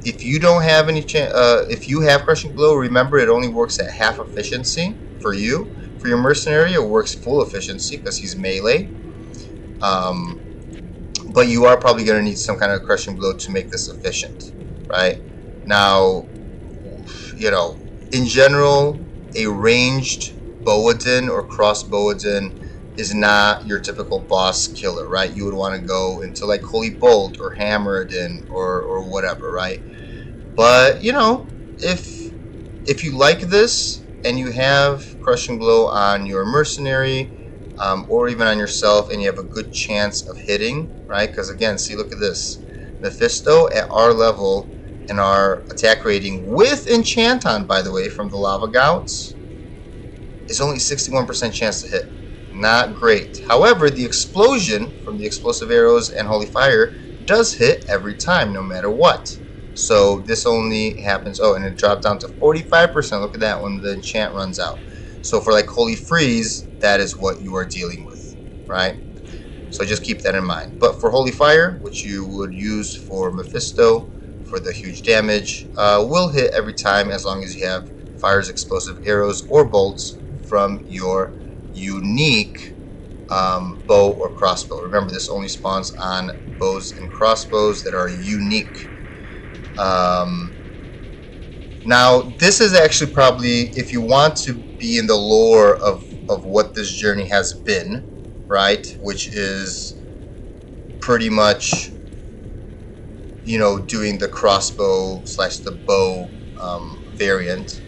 if you don't have any if you have crushing blow, remember it only works at half efficiency for you. For your mercenary, it works full efficiency because he's melee. But you are probably going to need some kind of crushing blow to make this efficient, right? Now, you know, in general, a ranged Paladin or cross Paladin is not your typical boss killer, right? You would want to go into like Holy Bolt or Hammeredin or whatever, right? But you know, if you like this and you have crushing blow on your mercenary or even on yourself, and you have a good chance of hitting, right? Because again, see, look at this, Mephisto at our level and our attack rating with enchant on, by the way, from the Lava Gouts, is only 61% chance to hit. Not great. However, the explosion from the explosive arrows and holy fire does hit every time, no matter what. So this only happens, oh, and it dropped down to 45%. Look at that when the enchant runs out. So for like holy freeze, that is what you are dealing with, right? So just keep that in mind. But for holy fire, which you would use for Mephisto for the huge damage, will hit every time as long as you have fire's explosive arrows or bolts from your unique bow or crossbow. Remember, this only spawns on bows and crossbows that are unique. Now, this is actually probably, if you want to be in the lore of what this journey has been, right, which is pretty much, you know, doing the crossbow slash the bow variant,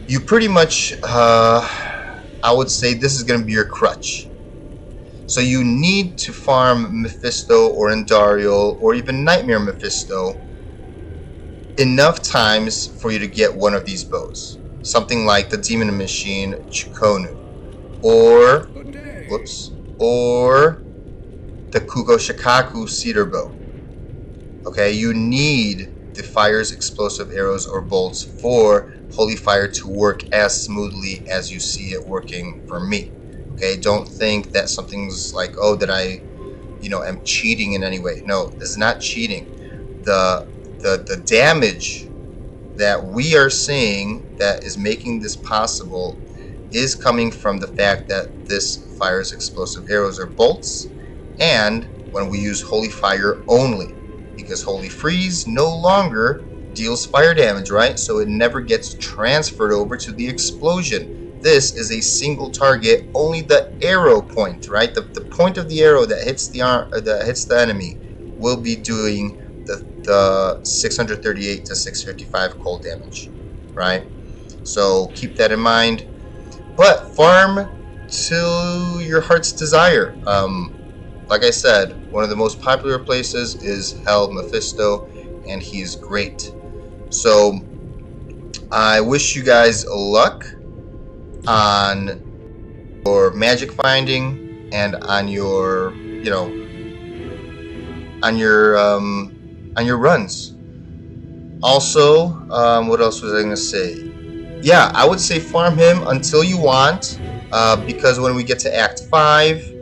you pretty much, I would say this is going to be your crutch. So you need to farm Mephisto or Endariel or even Nightmare Mephisto enough times for you to get one of these bows. Something like the Demon Machine Chikonu, or whoops, or the Kugo Shikaku Cedar Bow. Okay, you need the fire's explosive arrows or bolts for holy fire to work as smoothly as you see it working for me. Okay, don't think that something's like, oh, that I, you know, am cheating in any way. No, this is not cheating. The damage that we are seeing that is making this possible is coming from the fact that this fires explosive arrows or bolts, and when we use holy fire only, because holy freeze no longer deals fire damage, right? So it never gets transferred over to the explosion. This is a single target, only the arrow point, right? The point of the arrow that hits the enemy will be doing the 638 to 655 cold damage, right? So keep that in mind. But farm to your heart's desire. Like I said, one of the most popular places is Hell Mephisto, and he's great. So I wish you guys luck on your magic finding and on your, you know, on your runs. Also, what else was I gonna say? Yeah, I would say farm him until you want, because when we get to Act 5,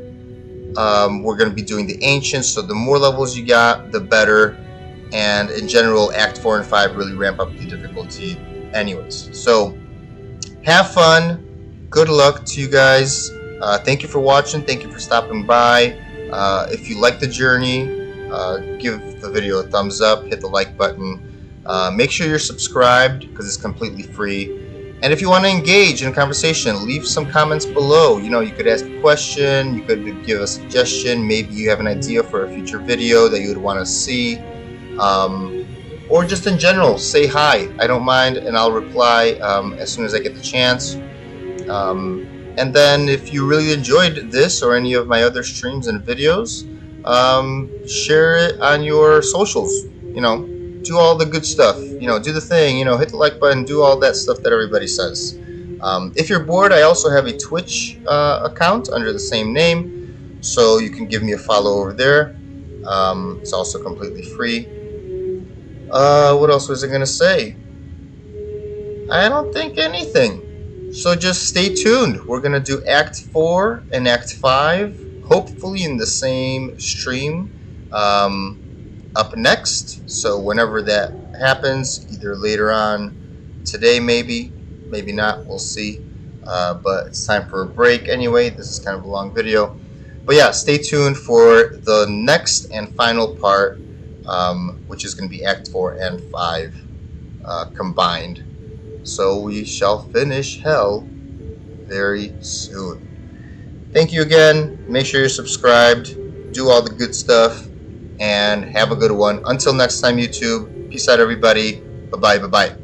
we're going to be doing the Ancients, so the more levels you got, the better. And in general, Act 4 and 5 really ramp up the difficulty anyways. So, have fun. Good luck to you guys. Thank you for watching. Thank you for stopping by. If you like the journey, give the video a thumbs up. Hit the like button. Make sure you're subscribed because it's completely free. And if you want to engage in a conversation, leave some comments below. You know, you could ask a question, you could give a suggestion, maybe you have an idea for a future video that you would want to see. Or just in general, say hi. I don't mind, and I'll reply as soon as I get the chance. And then if you really enjoyed this or any of my other streams and videos, share it on your socials. You know, do all the good stuff. You know, do the thing. You know, hit the like button. Do all that stuff that everybody says. If you're bored, I also have a Twitch account under the same name, so you can give me a follow over there. It's also completely free. What else was I gonna say? I don't think anything. So just stay tuned. We're gonna do Act 4 and Act 5, hopefully in the same stream. up next. So whenever that happens, either later on today, maybe not, we'll see. But it's time for a break anyway. This is kind of a long video. But yeah, stay tuned for the next and final part, which is going to be Act 4 and 5 combined. So we shall finish Hell very soon. Thank you again. Make sure you're subscribed. Do all the good stuff. And have a good one. Until next time, YouTube. Peace out, everybody. Bye-bye. Bye-bye.